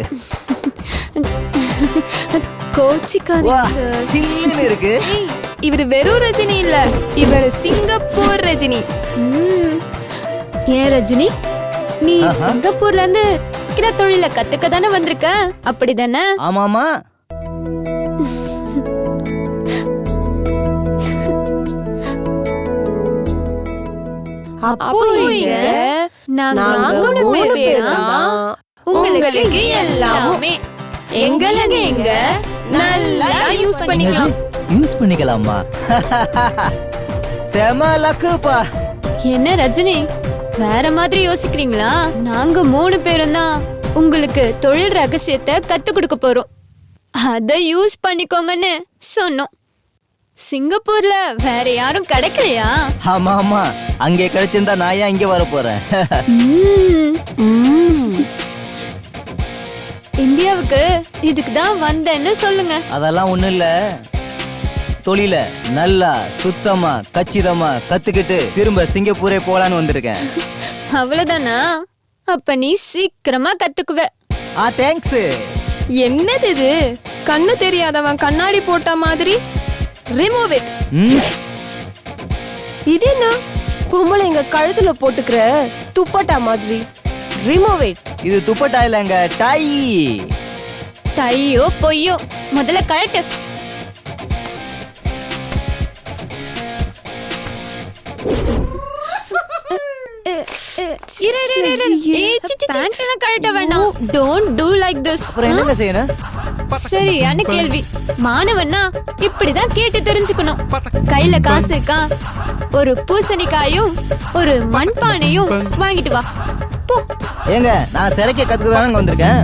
இருக்கு. இவர் வெறும் ரஜினி இல்ல, இவர் சிங்கப்பூர் ரஜினி. ஏன் ரஜினி, நீ சிங்கப்பூர்ல இருந்து தொழில கத்துக்க தானே வந்திருக்க, அப்படிதானே? ஆமாமா. உங்களுக்கு எல்லாமே எங்களை நீங்க நல்லா யூஸ் பண்ணிக்கலாம். யூஸ் பண்ணிக்கலாமா? செம லக்குப்பா. என்ன ரஜினி, வேற மாதிரி யோசிக்கிறீங்களா? நாங்க 3 பேரும் தான் உங்களுக்கு தொழில் ரகசியத்தை கத்து கொடுக்க போறோம். அத யூஸ் பண்ணிக்கோங்கன்னு சொன்னோம். சிங்கப்பூர்ல வேற யாரும் கிடைக்கலையா? ஆமா ஆமா, அங்கே கிடைச்சிருந்தா நான் ஏன் இங்க வர போறேன்? இந்தியாவுக்கு இதுக்கு தான் வந்தேன்னு சொல்லுங்க. அதெல்லாம் ஒண்ணும் இல்ல, தொழில நல்லா சுத்தமா கச்சிதமா கத்துக்கிட்டு திரும்ப சிங்கப்பூரே போலான்னு வந்திருக்கேன். அவ்வளவுதானா? அப்ப நீ சீக்கிரமா கத்துக்குவ. தேங்க்ஸ். என்னது இது? கண்ணு தெரியாதவன் கண்ணாடி போட்ட மாதிரி. Remove it. இது என்ன பொம்பளை எங்க கழுத்துல போட்டுக்கிற துப்பட்டா மாதிரி? Remove it. இது துப்பட்டா இல்லங்க, டை. டையோ பொய்யோ, முதல்ல கழட்டு. கழட்ட வேண்டாம். Don't do like this. என்னங்க செய்யணும்? சரியான கேள்வி. மாணவன்னா இப்படிதான் கேட்டு தெரிஞ்சுக்கணும். கையில காசு இருக்கா? ஒரு பூசணிக்காயும் ஒரு மண்பானையும் வாங்கிட்டு வா. போ. ஏங்க, நான் சிறைக்க கத்துக்கதானங்க வந்திருக்கேன்.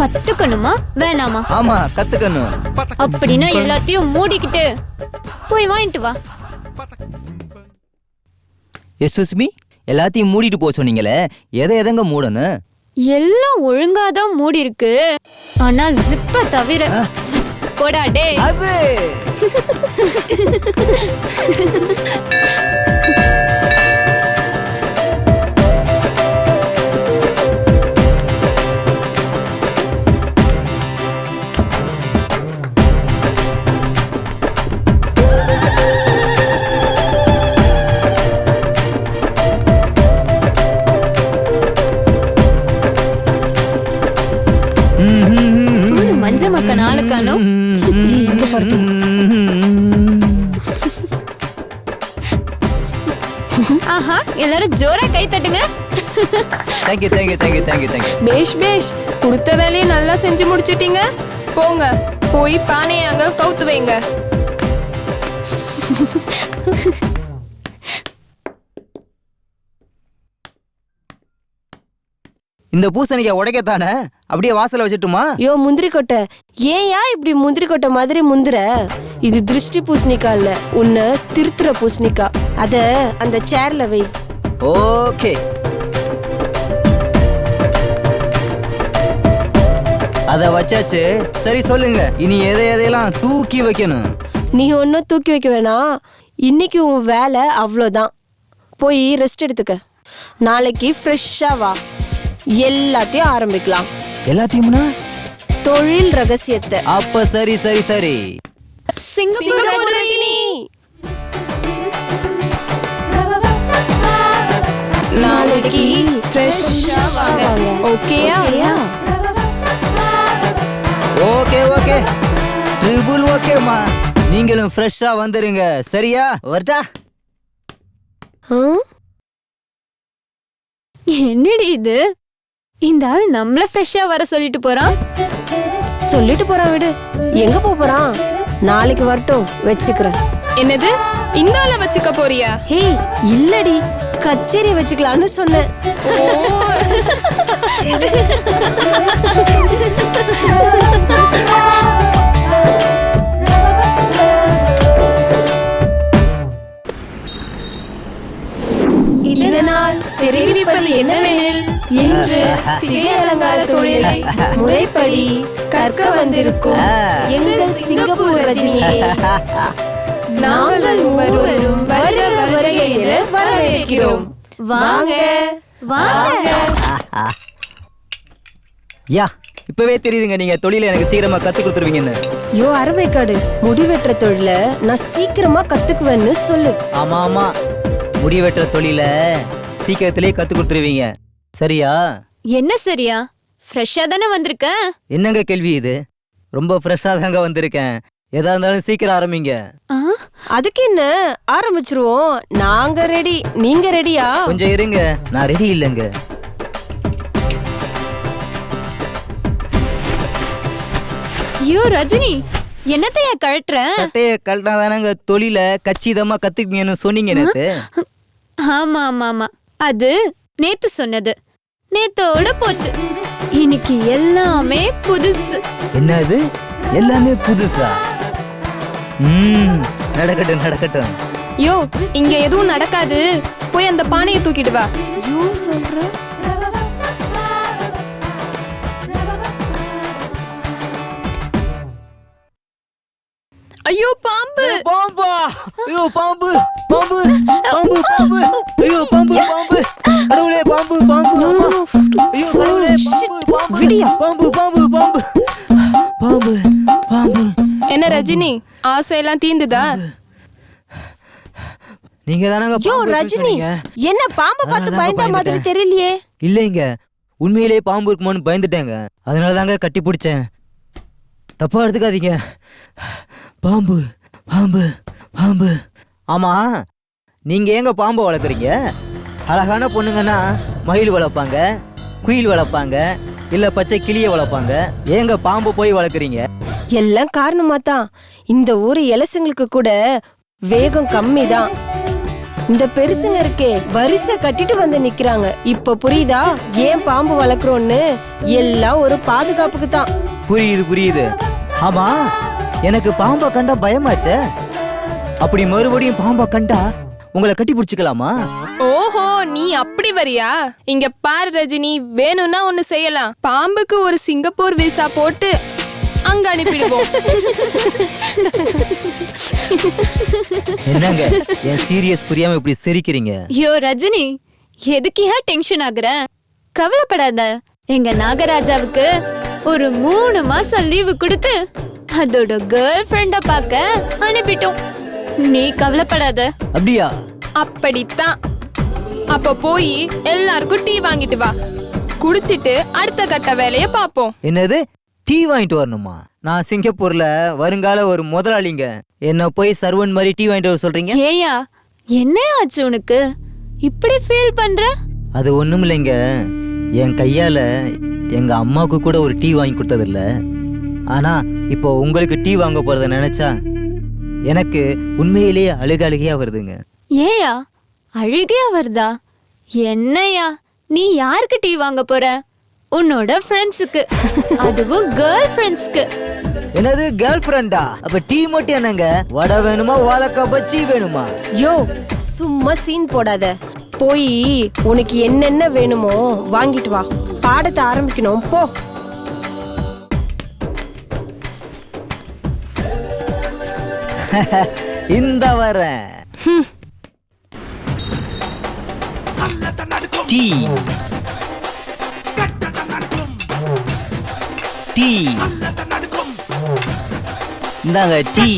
கத்துக்கணுமா வேணாமா? ஆமா, கத்துக்கணும். அப்படின்னா எல்லாத்தையும் மூடிக்கிட்டு போய் வாங்கிட்டு வா. எஸ்எஸ்மி, எல்லாத்தையும் மூடிட்டு போக சொன்னீங்களே, எதங்க மூடணும்? எல்லாம் ஒழுங்காதான் மூடி இருக்கு, ஆனா ஜிப்ப தவிர. போடா டே. அது மஞ்ச மக்க நாளுக்கானோ எங்க போறது? ஆஹா, எல்லாரும் ஜோரா கை தட்டுங்க. Thank you thank you thank you thank you thank you. பேஷ் பேஷ், கொடுத்த வேலையை நல்லா செஞ்சு முடிச்சிட்டீங்க. போங்க, போய் பானையை அங்க கவுத்து வைங்க. இந்த பூசணிக்காய் உடைக்கத்தானே அப்படியே வாசல்ல வச்சுட்டுமா? யோ முந்திரி கொட்டை, ஏயா இப்படி முந்திரி கொட்டை மாதிரி முந்திர? இது திருஷ்டி பூசணிக்காய் இல்ல, உன்னை திருத்துற பூசணிக்காய். அத அந்த சேர்ல வை. ஓகே. அத வச்சாச்சு. சரி சொல்லுங்க, இனி எதையெல்லாம் தூக்கி வைக்கணும்? நீ ஒன்னும் தூக்கி வைக்க வேணாம். இன்னைக்கு உன் வேலை அவ்வளோதான். போய் ரெஸ்ட் எடுத்துக்க. நாளைக்கு ஃப்ரெஷ்ஷா வா, எல்லாத்தையும் ஆரம்பிக்கலாம். எல்லாத்தையும்னா? தொழில் ரகசியத்தை. அப்ப சரி சரி சரி. சிங்கப்பூர் ரஜினி, நாளைக்கு ஃப்ரெஷ்ஷா வாங்க. ஓகேயா? ஓகே ஓகே, ட்ரிபிள் ஓகேம்மா. நீங்களும் ஃப்ரெஷ்ஷா வந்துருங்க, சரியா? வரட்டா? என்னடி இது? இந்த ஆள் நம்மள ஃப்ரெஷ்ஷா வர சொல்லிட்டு போறான். விடு. எங்க போறான்? நாளைக்கு வரட்டும், வச்சுக்கிறேன். என்னது, இந்த ஆளை வச்சுக்க போறியா? ஹே இல்லடி, கச்சேரி வச்சுக்கலான்னு சொன்னேன். இதனால் தெரிவிப்பது என்னவெனில், இன்று சிகை அலங்கார தொழிலை முறைப்படி கற்க வந்திருக்கும் எங்கள் சிங்கப்பூர் ரஜினியை நாங்கள் மூவரும் வருக வருக என வரவேற்கிறோம். வாங்க வாங்க. யா, இப்பவே தெரியுதுங்க நீங்க தொழிலை எனக்கு சீக்கிரமா கத்து கொடுத்துருவீங்கன்னு. யோ அரவைக்காடு, முடி வெட்டுற தொழில நான் சீக்கிரமா கத்துக்குவேன்னு சொல்லு. ஆமா ஆமா, முடி வெட்டுற தொழில சீக்கிரத்திலே கத்து கொடுத்துருவீங்க, சரியா? என்ன சரியா? ஃப்ரெஷ்ஷா தானே வந்திருக்க. என்னங்க கேள்வி இது? ரொம்ப ஃப்ரெஷ்ஷா தாங்க வந்திருக்கேன். எதா இருந்தாலும் சீக்கிரம் ஆரம்பிங்க. அதுக்கு என்ன, ஆரம்பிச்சிருவோம். நாங்க ரெடி, நீங்க ரெடியா? கொஞ்சம் இருங்க, நான் ரெடி இல்லைங்க. ஐயோ ரஜினி, என்னத்தையா கழட்டுற? சட்டைய கழட்டினா தானங்க தொழில கச்சிதமா கத்துக்குங்கன்னு சொன்னீங்க நேத்து. ஆமா ஆமா ஆமா, அது நேத்து சொன்னது. நேத்தோட போச்சு. இன்னைக்கு எல்லாமே புதுசு. என்னது எல்லாமே புதுசா? நடக்கட்டும் நடக்கட்டும். யோ, இங்க எதுவும் நடக்காது. போய் அந்த பானையை தூக்கிட்டு வா. யோ சொல்ற. ஐயோ பாம்பு! பாம்பா! ஐயோ பாம்பு பாம்பு பாம்பு பாம்பு! ஐயோ பாம்பு பாம்பு! கடவுளே பாம்பு பாம்பு! ஐயோ கடவுளே பாம்பு பாம்பு பாம்பு பாம்பு பாம்பு பாம்பு! என்ன ரஜினி, ஆசையெல்லாம் தீந்துதா? நீங்க தானங்க யோ ரஜினி, என்ன பாம்பை பார்த்து பயந்த மாதிரி தெரியலையே? இல்லைங்க, உண்மையிலேயே பாம்பு இருக்குமோன்னு பயந்துட்டேங்க. அதனால தாங்க கட்டி பிடிச்சேன். தப்பா எடுத்துக்காதீங்க. பாம்பு பாம்பு பாம்பு. ஆமா, நீங்க ஏங்க பாம்பை வளர்க்குறீங்க? அழகான பொண்ணுங்கன்னா மயில் வளர்ப்பாங்க, குயில் வளர்ப்பாங்க, இல்ல பச்சை கிளியை வளர்ப்பாங்க. ஏங்க பாம்பு போய் வளர்க்குறீங்க? எல்லாம் காரணமா தான். இந்த ஊரு இலசுங்களுக்கு கூட வேகம் கம்மி தான். இந்த பெருசுங்க இருக்கே, வரிசை கட்டிட்டு வந்து நிக்கிறாங்க. இப்ப புரியுதா ஏன் பாம்பு வளர்க்குறோன்னு? எல்லாம் ஒரு பாதுகாப்புக்கு தான். புரியுது புரியுது. ஆமா, எனக்கு பாம்பை கண்டா பயமாச்சே. அப்படி மறுபடியும் பாம்பை கண்டா உங்களை கட்டி பிடிச்சிக்கலாமா? ஓஹோ, நீ அப்படி வரியா? இங்க பாரு ரஜினி, வேணும்னா ஒண்ணு செய்யலாம். பாம்புக்கு ஒரு சிங்கப்பூர் விசா போட்டு அங்க அனுப்பிடுவோம். என்னங்க என் சீரியஸ் புரியாம இப்படி சிரிக்கிறீங்க? யோ ரஜினி, எதுக்கியா டென்ஷன் ஆகுற? கவலைப்படாத. எங்க நாகராஜாவுக்கு ஒரு 3 மாசம் லீவு கொடுத்து அதோட கேர்ள் ஃப்ரெண்ட பார்க்க அனுப்பிட்டோம். நீ கவலைப்படாத. அப்படியா? அப்படித்தான். அப்ப போய் எல்லாருக்கும் டீ வாங்கிட்டு வா. குடிச்சிட்டு அடுத்த கட்ட வேலைய பாப்போம். என்னது, டீ வாங்கிட்டு வரணுமா? நான் சிங்கப்பூர்ல வருங்கால ஒரு முதலாளிங்க. என்ன போய் சர்வன் மாதிரி டீ வாங்கிட்டு வர சொல்றீங்க? ஏயா, என்ன ஆச்சு உனக்கு? இப்படி ஃபீல் பண்ற? அது ஒண்ணும் இல்லைங்க, என் கையால எங்க அம்மாவுக்கு கூட ஒரு டீ வாங்கி கொடுத்ததில்ல. ஆனா இப்போ உங்களுக்கு டீ வாங்க போறத நினைச்சா எனக்கு உண்மையிலேயே அழுகையா வருதுங்க. ஏயா அழுகையா வருதா? என்னையா, நீ யாருக்கு டீ வாங்க போற? உன்னோட ஃப்ரெண்ட்ஸுக்கு, அதுவும் கேர்ள் ஃப்ரெண்ட்ஸ்க்கு. என்னது கேர்ள் ஃப்ரெண்டா? அப்ப டீ மட்டும் என்னங்க? வடை வேணுமா வாழைக்காய் பச்சி வேணுமா? யோ சும்மா சீன் போடாத. போய் உனக்கு என்னென்ன வேணுமோ வாங்கிட்டு வா. பாடத்தை ஆரம்பிக்கணும் போ. இந்த வரேன். டீ டீ இந்தாங்க டீ.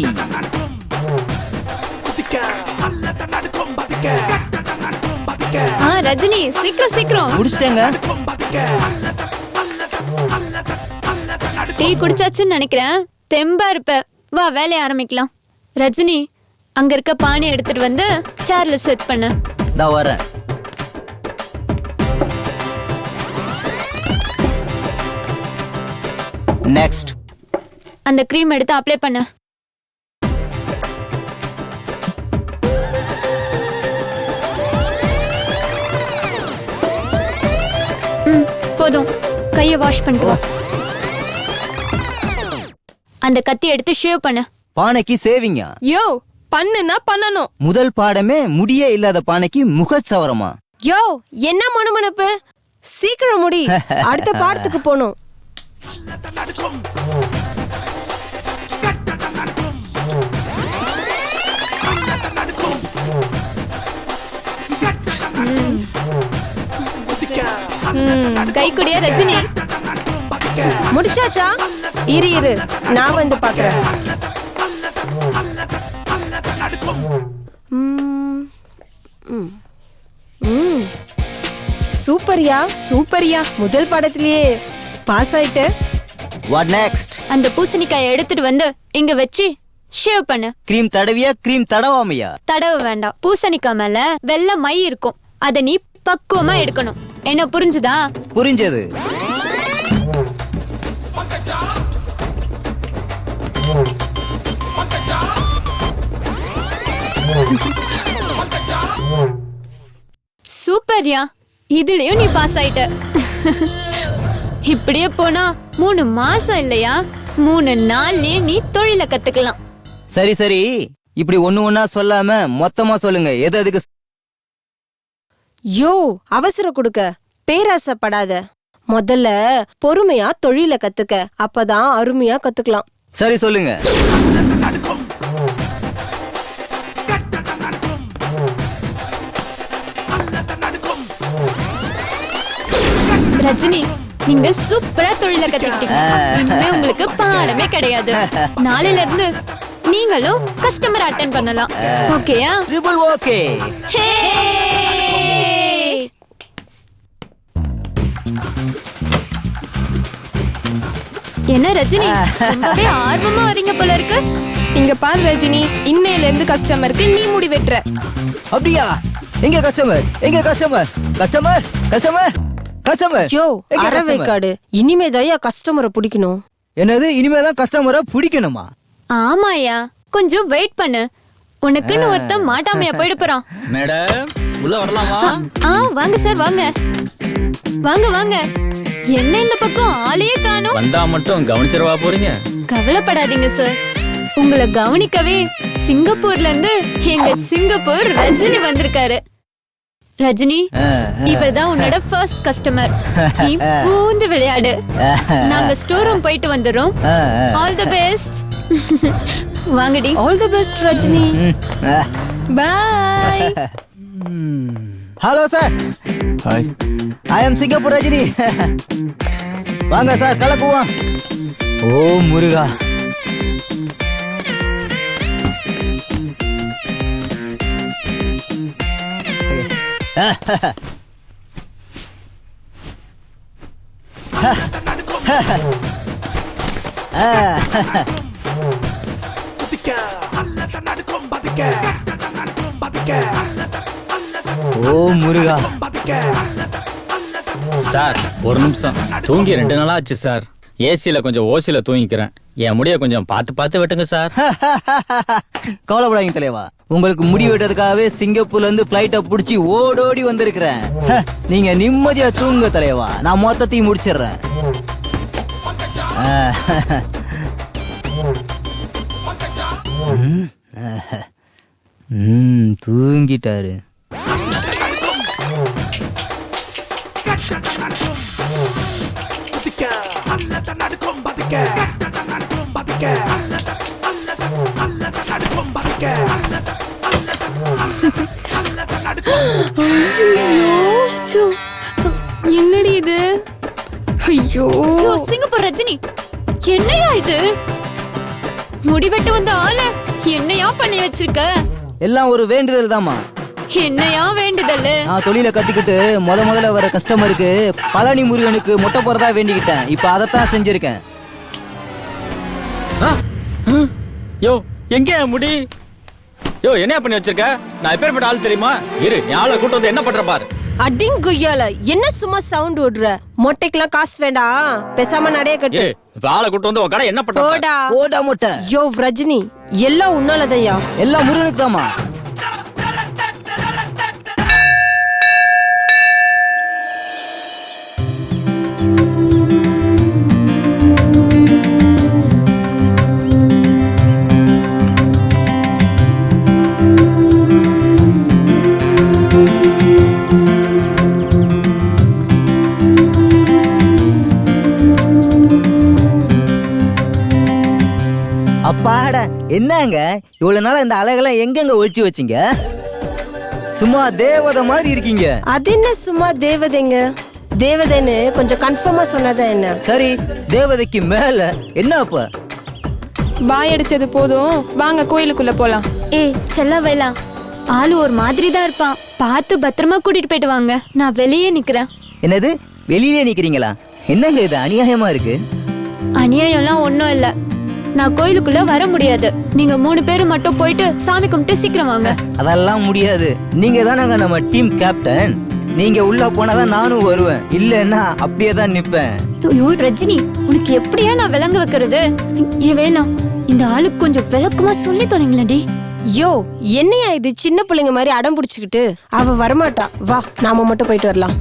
ரஜினி சீக்கிரம் சீக்கிரம் முடிச்சிட்டேங்க. டீ குடிச்சாச்சுன்னு நினைக்கிறேன். தெம்பா இருப்ப, வா வேலையை ஆரம்பிக்கலாம். ரஜினி அங்க இருக்க பானை எடுத்துட்டு வந்து சேர்ல செட் பண்ணு. நான் வரேன். நெக்ஸ்ட் அந்த க்ரீம் எடுத்து அப்ளை பண்ணு. போதும், கைய வாஷ் பண்ணிட்டு வா. அந்த கத்தி எடுத்து ஷேவ் பண்ணு. பானைக்கு சேவிங்க. யோ பண்ணுனா பண்ணணும். முதல் பாடமே முடியே இல்லாத பானைக்கு முகச்சவரமா? யோ என்ன மனுமனுப்பு, சீக்கிரம் முடி. அடுத்த பாடத்துக்கு போகணும். கை குடியா ரஜினி? முடிச்சாச்சா? இரு இரு நான் வந்து பாக்குறேன். சூப்பர்யா சூப்பர்யா. முதல் பாடத்திலேயே பாஸ் ஆயிட்ட. What next? அந்த பூசணிக்காயை எடுத்துட்டு வந்து இங்க வச்சு ஷேவ் பண்ணு. கிரீம் தடவியா கிரீம் தடவாமையா? தடவ வேண்டாம். பூசணிக்காய் மேல வெள்ளை மை இருக்கும், அத நீ பக்குவமா எடுக்கணும். என்ன புரிஞ்சுதா? புரிஞ்சது. சூப்பர்யா, இதுலயும் நீ பாஸ் ஆயிட்ட. இப்படியே போனா 3 மாசம் இல்லையா, 3 நாள்லயே நீ தொழில கத்துக்கலாம். சரி சரி, இப்படி ஒண்ணு ஒண்ணா சொல்லாம மொத்தமா சொல்லுங்க. எது அதுக்கு? யோ அவசரம் கொடுக்க, பேராசைப்படாத. முதல்ல பொறுமையா தொழில கத்துக்க, அப்பதான் அருமையா கத்துக்கலாம். சரி சொல்லுங்க. ரஜினி நீங்க சூப்பரா தொழில கத்துக்கிட்டீங்க. இனிமே உங்களுக்கு பாடமே கிடையாது. நாளையில இருந்து நீங்களும் கஸ்டமர் அட்டெண்ட் பண்ணலாம். ஓகேயா? Triple okay. என்ன ரஜினி ரொம்பவே ஆர்வமா வரீங்க போல இருக்கு. இங்க பாரு ரஜினி, இன்னையில இருந்து கஸ்டமருக்கு நீ முடி வெட்டுற. அப்படியா? எங்க கஸ்டமர்? எங்க கஸ்டமர்? Customer customer customer. யோ அரவேக்காடு, இனிமேதான் கஸ்டமரை பிடிக்கணும். என்னது இனிமேதான் கஸ்டமரை பிடிக்கணுமா? ஆமாயா, கொஞ்சம் வெயிட் பண்ணு. உனக்குன்னு ஒருத்தன் மாட்டாமையா போயிட போறான். மேடம் உள்ள வரலாமா? வாங்க சார் வாங்க வாங்க வாங்க. என்ன இந்த பக்கம் ஆளையே காணோம். வந்தா மட்டும் கவனிச்சிரவா போறீங்க? கவலைப்படாதீங்க சார், உங்களை கவனிக்கவே சிங்கப்பூர்ல இருந்து எங்க சிங்கப்பூர் ரஜினி வந்திருக்காரு. ரஜினி இவர்தான் உன்னோட ஃபர்ஸ்ட் கஸ்டமர். நீ பூந்து விளையாடு. நாங்க ஸ்டோர் ரூம் போயிட்டு வந்துறோம். All the best. வாங்கடி. All the best Rajini. Bye. Hello sir. Hi. I am Singapore Rajini. வாங்க சார் கலக்குவோம். ஓ முருகா. ஓ முருகா. சார் ஒரு நிமிஷம், தூங்கி 2 நாளா ஆச்சு சார். ஏசியில கொஞ்சம் ஓசியில தூங்கிக்கிறேன். என் முடிய கொஞ்சம் பார்த்து பார்த்து வெட்டுங்க சார். கவலைப்படாதீங்க தலைவா, உங்களுக்கு முடி வெட்டுறதுக்காகவே சிங்கப்பூர்ல இருந்து பிளைட்டை பிடிச்சி ஓடோடி வந்திருக்கிறேன். நீங்க நிம்மதியா தூங்க தலைவா, நான் மொத்தத்தையும் முடிச்சிடுறேன். தூங்கிட்டாரு. என்னடி இது? ஐயோ சிங்கப்பூர் ரஜினி, என்னையா இது? முடிவெட்டு வந்த ஆள என்னையா பண்ணி வச்சிருக்க? எல்லாம் ஒரு வேண்டுதல் தாமா. என்னையா வேண்டுதல்? நான் தொழில கத்துக்கிட்டு முதல்ல வர கஸ்டமருக்கு பழனி முருகனுக்கு மொட்டை போறதா வேண்டிக்கிட்டேன். இப்ப அதைத்தான் செஞ்சிருக்கேன். யோ எங்க முடி? யோ என்ன பண்ணி வச்சிருக்க? நான் எப்பேற்பட்ட ஆள் தெரியுமா? இரு, நீ ஆளை கூட்டு வந்து என்ன பண்ற பாரு. அடிங் கொய்யால என்ன சும்மா சவுண்ட் விடுற? மொட்டைக்கெல்லாம் காசு வேண்டாம், பேசாம நடைய கட்டு. ஆளை கூட்டு வந்து உன் கடை என்ன பண்ற? ஓடா மொட்டை. யோ ரஜினி, எல்லாம் உன்னாலதையா? எல்லாம் முருகனுக்கு தாமா. அப்பாடா, என்னங்க இவ்வளவு நாள் இந்த அழகெல்லாம் எங்கெங்க ஒழிச்சு வச்சீங்க? சும்மா தேவதை மாதிரி இருக்கீங்க. அது என்ன சும்மா தேவதைங்க? தேவதைன்னு கொஞ்சம் கன்ஃபார்மா சொன்னதா என்ன? சரி, தேவதைக்கு மேல என்ன? அப்ப பாய் அடிச்சது போதும், வாங்க கோயிலுக்குள்ள போலாம். ஏய் செல்ல வேலா, ஆளு ஒரு மாதிரி தான் இருப்பான், பார்த்து பத்திரமா கூட்டிட்டு போயிட்டு வாங்க. நான் வெளியே நிக்கிறேன். என்னது, வெளியிலே நிக்கிறீங்களா? என்னங்க இது அநியாயமா இருக்கு. அநியாயம்லாம் ஒன்றும் இல்லை. நான் கோயிலுக்குள்ள வர முடியாது. நீங்க 3 பேரும் மட்டும் போயிட்டு சாமி கும்பிட்டு சீக்கிரம் வாங்க. அதெல்லாம் முடியாது. நீங்க தானங்க நம்ம டீம் கேப்டன். நீங்க உள்ள போனாதான் நானும் வருவேன், இல்லன்னா அப்படியே தான் நிப்பேன். ஐயோ ரஜினி, உனக்கு எப்படியா நான் விளங்க வைக்கிறது? ஏ வேலா, இந்த ஆளுக்கு கொஞ்சம் விளக்கமா சொல்லி தொலைங்களேன்டி. யோ என்னையா இது சின்ன பிள்ளைங்க மாதிரி அடம் பிடிச்சுக்கிட்டு? அவ வரமாட்டா, வா நாம மட்டும் போயிட்டு வரலாம்.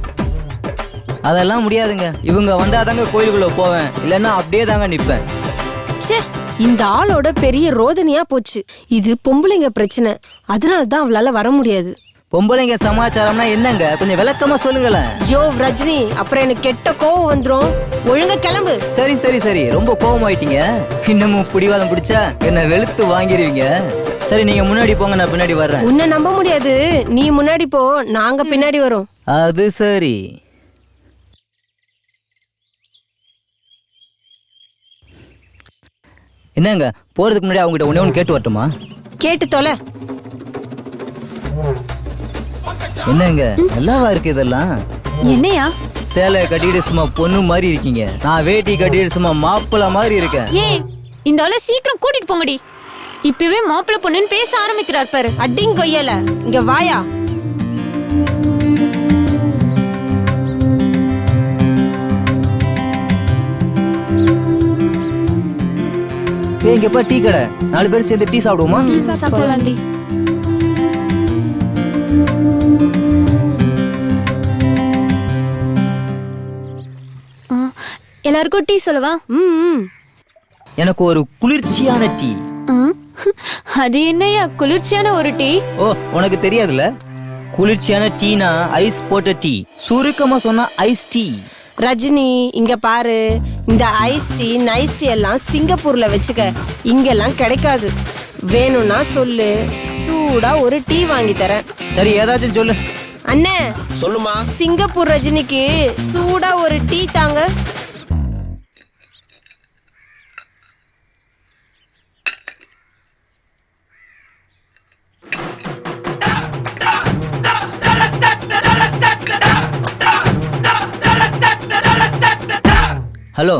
அதெல்லாம் முடியாதுங்க. இவங்க வந்தாதாங்க கோயிலுக்குள்ள போவேன், இல்லன்னா அப்படியே தாங்க நிப்பேன். ச்சே, இந்த ஆளோட பெரிய ரோதனையா போச்சு. இது பொம்பளைங்க பிரச்சனை, அதனாலதான் அவளால வர முடியாது. பொம்பளைங்க சமாச்சாரம்னா என்னங்க, கொஞ்சம் விளக்கமா சொல்லுங்களேன். யோ ரஜினி, அப்புறம் எனக்கு கெட்ட கோவம் வந்துரும். ஒழுங்கா கிளம்பு. சரி சரி சரி, ரொம்ப கோவம் ஆயிட்டீங்க. இன்னமும் பிடிவாதம் பிடிச்சா என்ன வெளுத்து வாங்கிருவீங்க. சரி, நீங்க முன்னாடி போங்க, நான் பின்னாடி வர்றேன். உன்னை நம்ப முடியாது, நீ முன்னாடி போ, நாங்க பின்னாடி வரோம். அது சரி. என்னங்க, போறதுக்கு முன்னாடி அவங்ககிட்ட ஒண்ணு கேட்டு வரட்டுமா? கேட்டு தொலை. என்னங்க நல்லாவா இருக்கு இதெல்லாம்? என்னையா சேலை கட்டிட்டு சும்மா பொண்ணு மாதிரி இருக்கீங்க, நான் வேட்டி கட்டிட்டு சும்மா மாப்பிள்ள மாதிரி இருக்கேன். ஏய், இந்த ஆளை சீக்கிரம் கூட்டிட்டு போங்கடி. இப்பவே மாப்பிள்ள பொண்ணுன்னு பேச ஆரம்பிக்கிறார் பாரு. அடிங் கொய்யல, இங்க வாயா. இங்கப்பா டீ கடை, 4 பேர் சேர்ந்து டீ சாப்பிடுவோமா? சாப்பிடலாம்டி. எல்லாருக்கும் டீ சொல்லவா? எனக்கு ஒரு குளிர்ச்சியான டீ. அது என்னையா குளிர்ச்சியான ஒரு டீ? ஓ, உனக்கு தெரியாதுல? குளிர்ச்சியான டீனா ஐஸ் போட்ட டீ, சுருக்கமா சொன்னா ஐஸ் டீ. ரஜினி, இங்க பாரு, இந்த ஐஸ் டீ நைஸ் டீ எல்லாம் சிங்கப்பூர்ல வச்சுக்க, இங்கெல்லாம் கிடைக்காது. வேணும்னா சொல்லு, சூடா ஒரு டீ வாங்கி தரேன். சரி, ஏதாச்சும் சொல்லு. அண்ணே சொல்லுமா. சிங்கப்பூர் ரஜினிக்கு சூடா ஒரு டீ தாங்க. ஹலோ.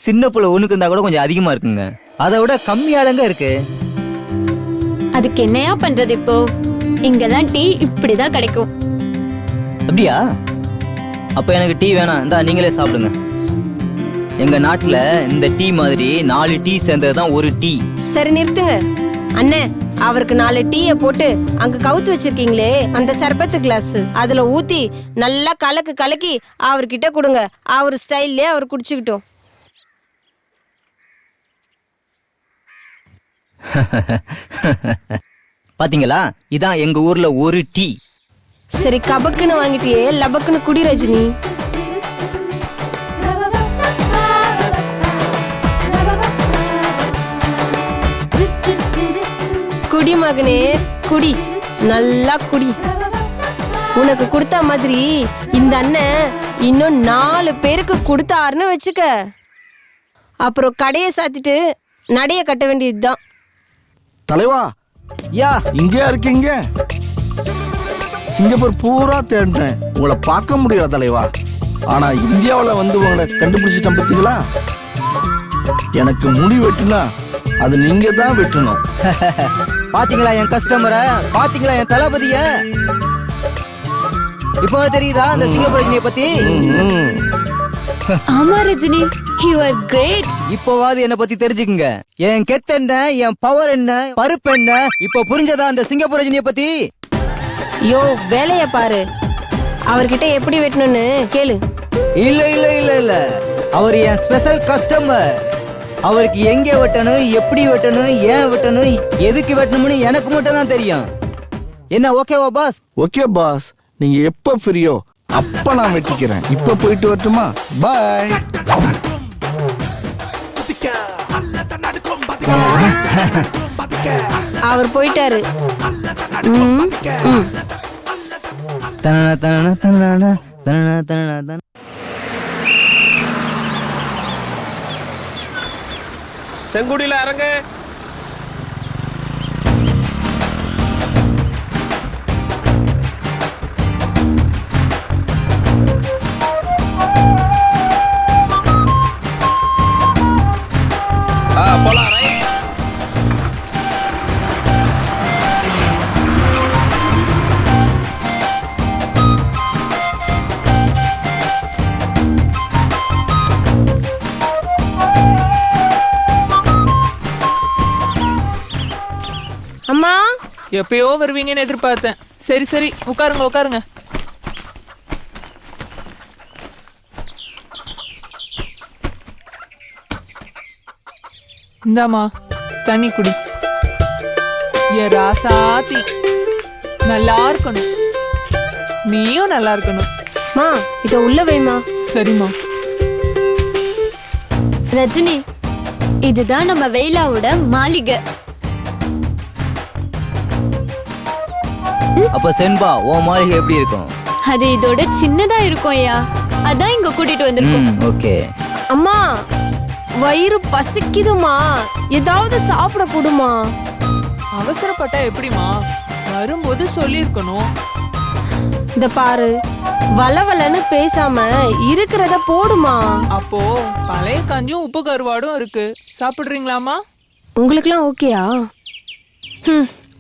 சின்ன புள்ள ஒண்ணுக்கு இருந்தா கூட கொஞ்சம் அதிகமா இருக்குங்க, அதை விட கம்மியாலங்க இருக்கு. அதுக்கு என்னையா பண்றது? இப்போ இங்கெல்லாம் டீ இப்படிதான் கிடைக்கும். அப்படியா? அப்ப எனக்கு டீ வேணாம், இந்தா நீங்களே சாப்பிடுங்க. எங்க நாட்டுல இந்த டீ மாதிரி 4 டீ சேர்ந்ததுதான் ஒரு டீ. சரி நிறுத்துங்க அண்ணே. அவருக்கு 4 டீயை போட்டு அங்க கவுத்து வச்சிருக்கீங்களே அந்த சர்பத்து கிளாஸ், அதுல ஊத்தி நல்லா கலக்கி அவர்கிட்ட கொடுங்க. அவர் ஸ்டைல்லே அவர் குடிச்சுக்கிட்டோம். பாத்தீங்களா, இதான் எங்க ஊர்ல ஒரு டீ. சரி கபக்குன்னு வாங்கிட்டியே, லபக்குன்னு குடி ரஜினி. குடி மகனே குடி, நல்லா குடி. உனக்கு கொடுத்த மாதிரி இந்த அண்ணன் இன்னும் 4 பேருக்கு கொடுத்தாருன்னு வச்சுக்க, அப்புறம் கடையை சாத்திட்டு நடைய கட்ட வேண்டியதுதான். தலைவா யா இங்கேயா இருக்கீங்க? சிங்கப்பூர் பூரா தேடினேன், உங்களை பார்க்க முடியல தலைவா. ஆனா இந்தியாவில் வந்து உங்களை கண்டுபிடிச்சிட்டேன் பார்த்தீங்களா. எனக்கு முடி வெட்டுனா அது நீங்க தான் வெட்டணும். பாத்தீங்களா என் கஸ்டமரை, பாத்தீங்களா என் தளபதிய. இப்போ தெரியுதா அந்த சிங்கப்பூர் ரஜினியை பத்தி? ஆமா ரஜினி, you are great. இப்போவாது என்ன பத்தி தெரிஞ்சுக்குங்க. என் கெத் என்ன, என் பவர் என்ன, பருப்பு என்ன, இப்போ புரிஞ்சதா அந்த சிங்கப்பூர் ரஜினியை பத்தி? யோ வேலைய பாரு, அவர்கிட்ட எப்படி வெட்டணும்னு கேளு. இல்ல இல்ல இல்ல இல்ல, அவர் என் ஸ்பெஷல் கஸ்டமர். அவருக்கு எங்க வெட்டணும், எப்படி வெட்டணும், ஏன் வெட்டணும், எதுக்கு வெட்டணும்னு எனக்கு மட்டும் தான் தெரியும். என்ன ஓகேவா பாஸ்? ஓகே பாஸ், நீங்க எப்ப ஃப்ரீயோ அப்ப நான் வெட்டிக்கிறேன். இப்ப போயிட்டு வரட்டுமா? பாய். அவர் போயிட்டாரு. தனனா தனனா தனனா தனனா தனனா தன. செங்குடியில இறங்க. போலாம். அம்மா எப்பயோ வருவீங்கன்னு எதிர்பார்த்தேன். சரி சரி உட்காருங்க உட்காருங்க. இந்தாமா தண்ணி குடி. என் ராசாத்தி நல்லா இருக்கணும், நீயும் நல்லா இருக்கணும். மா இத உள்ள வைமா. சரிம்மா. ரஜினி, இதுதான் நம்ம வெயிலாவோட மாளிகை. அப்ப சென்பா உன் மாளிகை எப்படி இருக்கும்? அது இதோட சின்னதா இருக்கும் ஐயா, அதான் இங்க கூட்டிட்டு வந்திருக்கோம். ஓகே. அம்மா வயிறு பசிக்குதுமா, ஏதாவது சாப்பிட கொடுமா. அவசரப்பட்டா எப்படிமா, வரும்போது சொல்லிருக்கணும். இந்த பாரு, வளவலன்னு பேசாம இருக்கிறத போடுமா. அப்போ பழைய கஞ்சியும் உப்பு கருவாடும் இருக்கு, சாப்பிடுறீங்களாமா? உங்களுக்குலாம் ஓகேயா?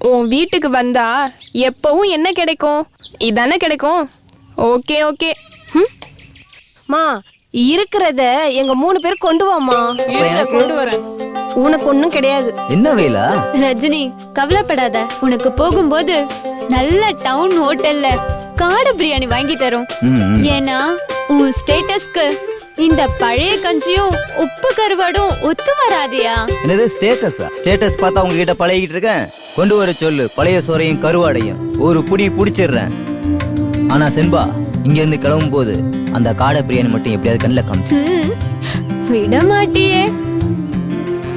உன் வீட்டுக்கு வந்தா எப்பவும் என்ன கிடைக்கும்? இதானே கிடைக்கும். Okay okay. மா இருக்கிறத எங்க 3 பேர் கொண்டு வாமா. கொண்டு வரேன். உனக்கு ஒண்ணும் கிடையாது. என்ன வேலா? ரஜினி கவலைப்படாத, உனக்கு போகும்போது நல்ல டவுன் ஹோட்டல்ல காடை பிரியாணி வாங்கி தரோம். ஏன்னா உன் ஸ்டேட்டஸ்க்கு இந்த பழைய கஞ்சியும் உப்பு கருவாடும் ஒத்து வராதியா? என்னது ஸ்டேட்டஸா? ஸ்டேட்டஸ் பார்த்தா உங்க கிட்ட பழகிட்டு இருக்கேன். கொண்டு வர சொல்லு பழைய சோறையும் கருவாடையும், ஒரு புடி புடிச்சிடுறேன். ஆனா சென்பா, இங்க இருந்து கிளம்பும் போது அந்த காடை பிரியாணி மட்டும் எப்படியாவது கண்ணில் காமிச்சு விட மாட்டியே.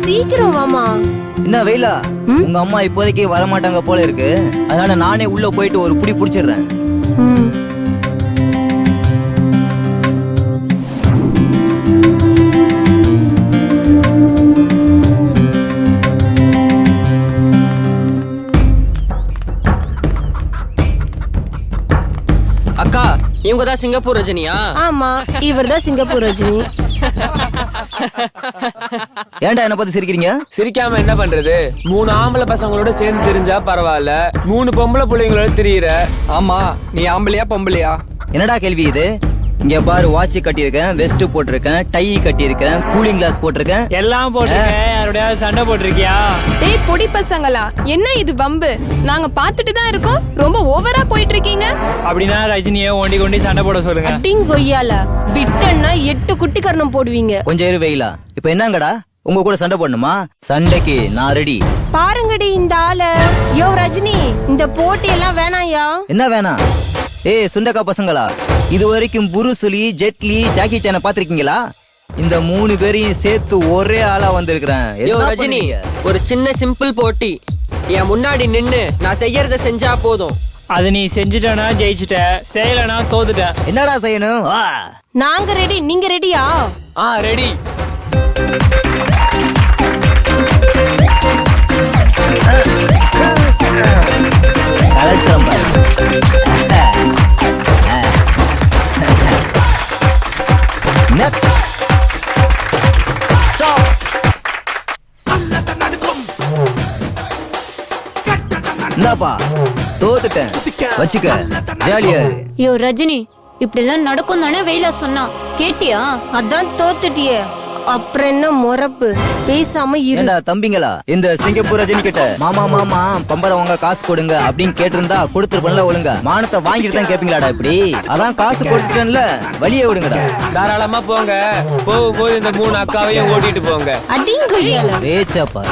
சீக்கிரம் வாமா. என்ன வெயிலா, உங்க அம்மா இப்போதைக்கு வரமாட்டாங்க போல இருக்கு, அதனால நானே உள்ள போயிட்டு ஒரு புடி புடிச்சிடுறேன். அக்கா, இவங்க தான் சிங்கப்பூர் ரஜினியா? ஆமா, இவர் தான் சிங்கப்பூர் ரஜினி. ஏன்டா என்ன பத்தி சிரிக்கிறீங்க? சிரிக்காம என்ன பண்றது? 3 ஆம்பளை பசங்களோட சேர்ந்து தெரிஞ்சா பரவாயில்ல, 3 பொம்பளை பிள்ளைங்களோட திரியிற. ஆமா, நீ ஆம்பளையா பொம்பளையா? என்னடா கேள்வி இது? இங்க பாரு, வாட்ச் கட்டியிருக்கேன், வெஸ்ட் போட்டிருக்கேன், டை கட்டியிருக்கேன், கூலிங் கிளாஸ் போட்டிருக்கேன். எல்லாம் போட்டிருக்கேன். யாரோடையாவது சண்டை போட்டிருக்கியா? டேய் பொடி பசங்களா, என்ன இது வம்பு? நாங்க பார்த்துட்டு தான் இருக்கோம், ரொம்ப ஓவரா போயிட்டு இருக்கீங்க. அப்படின்னா ரஜினியை ஒண்டி கொண்டி சண்டை போட சொல்லுங்க. அட்டிங் கொய்யால விட்டன்னா 8 குட்டி கரணம் போடுவீங்க. கொஞ்சம் இரு வெயிலா. இப்ப என்னங்கடா, உங்க கூட சண்டை போடணுமா? சண்டைக்கு நான் ரெடி. பாருங்கடி இந்த ஆள. யோ ரஜினி, இந்த போட்டி எல்லாம் வேணாயா? என்ன வேணாம்? ஏய் சுண்டக்கா பசங்களா, இது வரைக்கும் புருசுலி, ஜெட்லி, ஜாக்கி சானை பாத்திருக்கீங்களா? இந்த 3 பேரையும் சேர்த்து ஒரே ஆளா வந்திருக்கிறேன். ரஜினி, ஒரு சின்ன சிம்பிள் போட்டி. என் முன்னாடி நின்னு நான் செய்யறத செஞ்சா போதும். அது நீ செஞ்சுட்டனா ஜெயிச்சுட்ட, செய்யலனா தோத்துட்ட. என்னடா செய்யணும்? நாங்க ரெடி, நீங்க ரெடியா? ரெடி. Next. Stop. என்னப்பா, தோத்துட்டேன், வச்சுக்க, ஜாலியா இரு. யோ ரஜினி, இப்படி எல்லாம் நடக்கும் தானே வெயிலா சொன்னா, கேட்டியா? அதான் தோத்துட்டியே, அப்புறம் என்ன முறப்பு? பேசாம இரு. ஏண்டா தம்பிங்களா, இந்த சிங்கப்பூர் ரஜினி கிட்ட மாமா மாமா பம்பரம் வாங்க காசு கொடுங்க அப்படின்னு கேட்டிருந்தா கொடுத்துருப்பேன்ல ஒழுங்கா. மானத்தை வாங்கிட்டு தான் கேப்பீங்களாடா இப்படி? அதான் காசு கொடுத்துட்டேன்ல, வழியே விடுங்கடா. தாராளமா போங்க. போகும்போது இந்த 3 அக்காவையும் ஓட்டிட்டு போங்க. அடிங்க பேச்சாப்பா.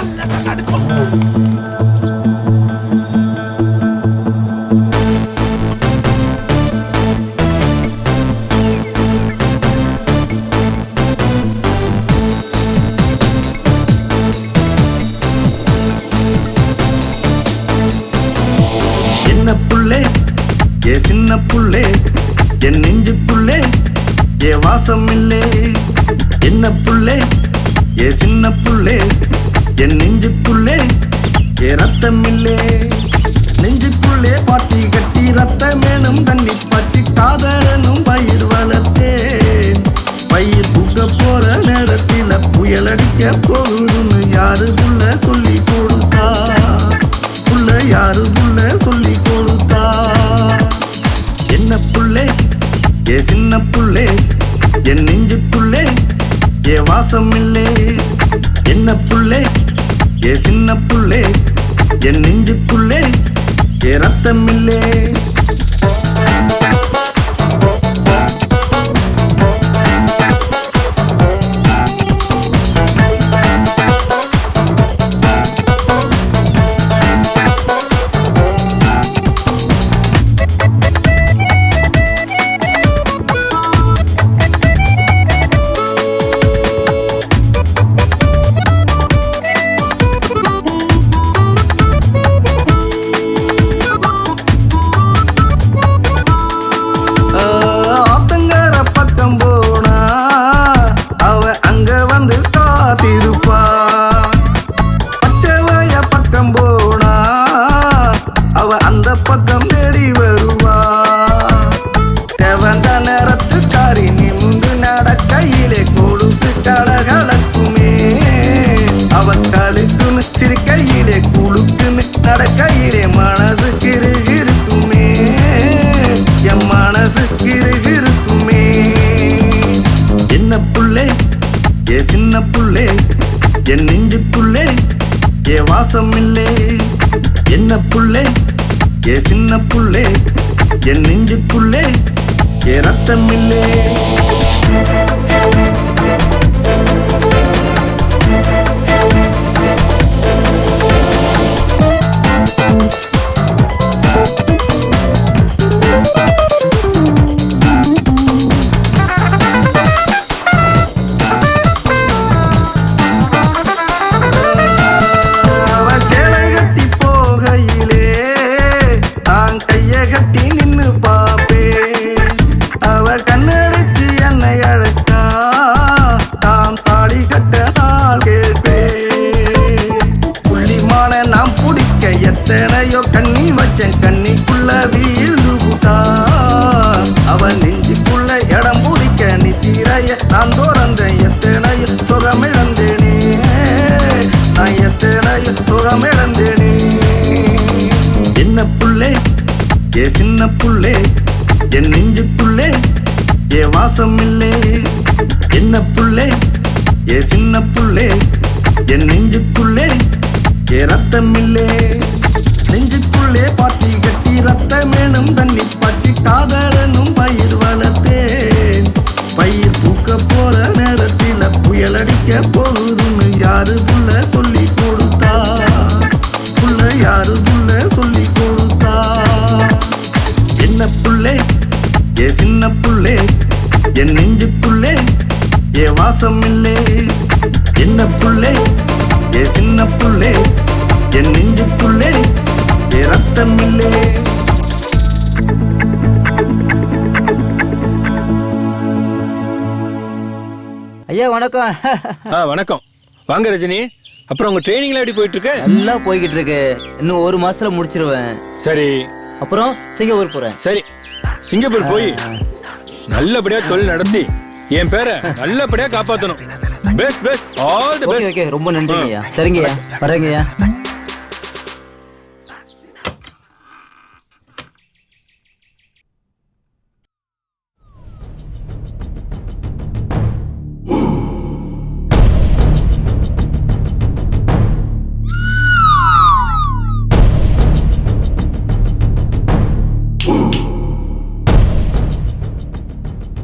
சின்ன புள்ளே, என் நெஞ்சுக்குள்ளே ஏ வாசம் இல்லே. என்ன புள்ளே, ஏ சின்ன புள்ளே, என் நெஞ்சுக்குள்ளே ஏ ரத்தம் இல்லே. நெஞ்சுக்குள்ளே பாத்தி கட்டி ரத்தமேனும் தண்ணி பச்சி காதலனும் பயிர் வளர்த்தேன். பயிர் பூக்க போற நேரத்தில் புயல் அடிக்க போகுதுன்னு யாரு புள்ள சொல்லி கொடுத்தா? புள்ள யாரு புள்ள சொல்லி கொடுத்தா? என்ன புள்ளே, ஏ சின்ன புள்ளே, என் நெஞ்சுக்குள்ளே ஏ வாசம் இல்லே. என்ன புள்ளே, ஏ சின்ன புள்ளே, என் நெஞ்சுக்குள்ளே ஏ ரத்தம் இல்லே. என்ன புள்ளே, ஏ சின்ன புள்ளே, என் நெஞ்சுக்குள்ளே ஏ ரத்தம் இல்லே. எத்தனையோ கண்ணி வச்சேன், கண்ணிக்குள்ள வீழ்ந்து புட்டா. அவன் நெஞ்சுக்குள்ள இடம் பிடிக்க நித்திரைய நான் தோறந்த. எத்தனையோ சுகமிழந்தேனே, நான் எத்தனையோ சுகமிழந்தேனே. என்ன புள்ளே, ஏ சின்ன புள்ளே, என் நெஞ்சுக்குள்ளே ஏ வா படிக்க போகுதுன்னு யாரு புள்ள சொல்லி கொடுத்தா? புள்ள யாரு புள்ள சொல்லி கொடுத்தா? என்ன புள்ளே ஏ சின்ன புள்ளே என் நெஞ்சுக்குள்ளே ஏ வாசம் இல்லே. என்ன புள்ளே ஏ சின்ன புள்ளே என் நெஞ்சுக்குள்ளே ஏ ரத்தம் இல்லே. ஐயா வணக்கம். வணக்கம். வாங்க ரஜினி. அப்புறம் உங்க ட்ரைனிங்ல எப்படி போயிட்டு இருக்கு? நல்லா போய்கிட்டு இருக்கு. இன்னும் 1 மாசத்துல முடிச்சிருவேன். சரி. அப்புறம் சிங்கப்பூர் போறேன். சரி, சிங்கப்பூர் போய் நல்லபடியா தொழில் நடத்தி என் பேரை நல்லபடியா காப்பாத்தணும். Best best all the best. Okay, ரொம்ப நன்றிங்கய்யா. சரிங்கய்யா, வரேங்கய்யா.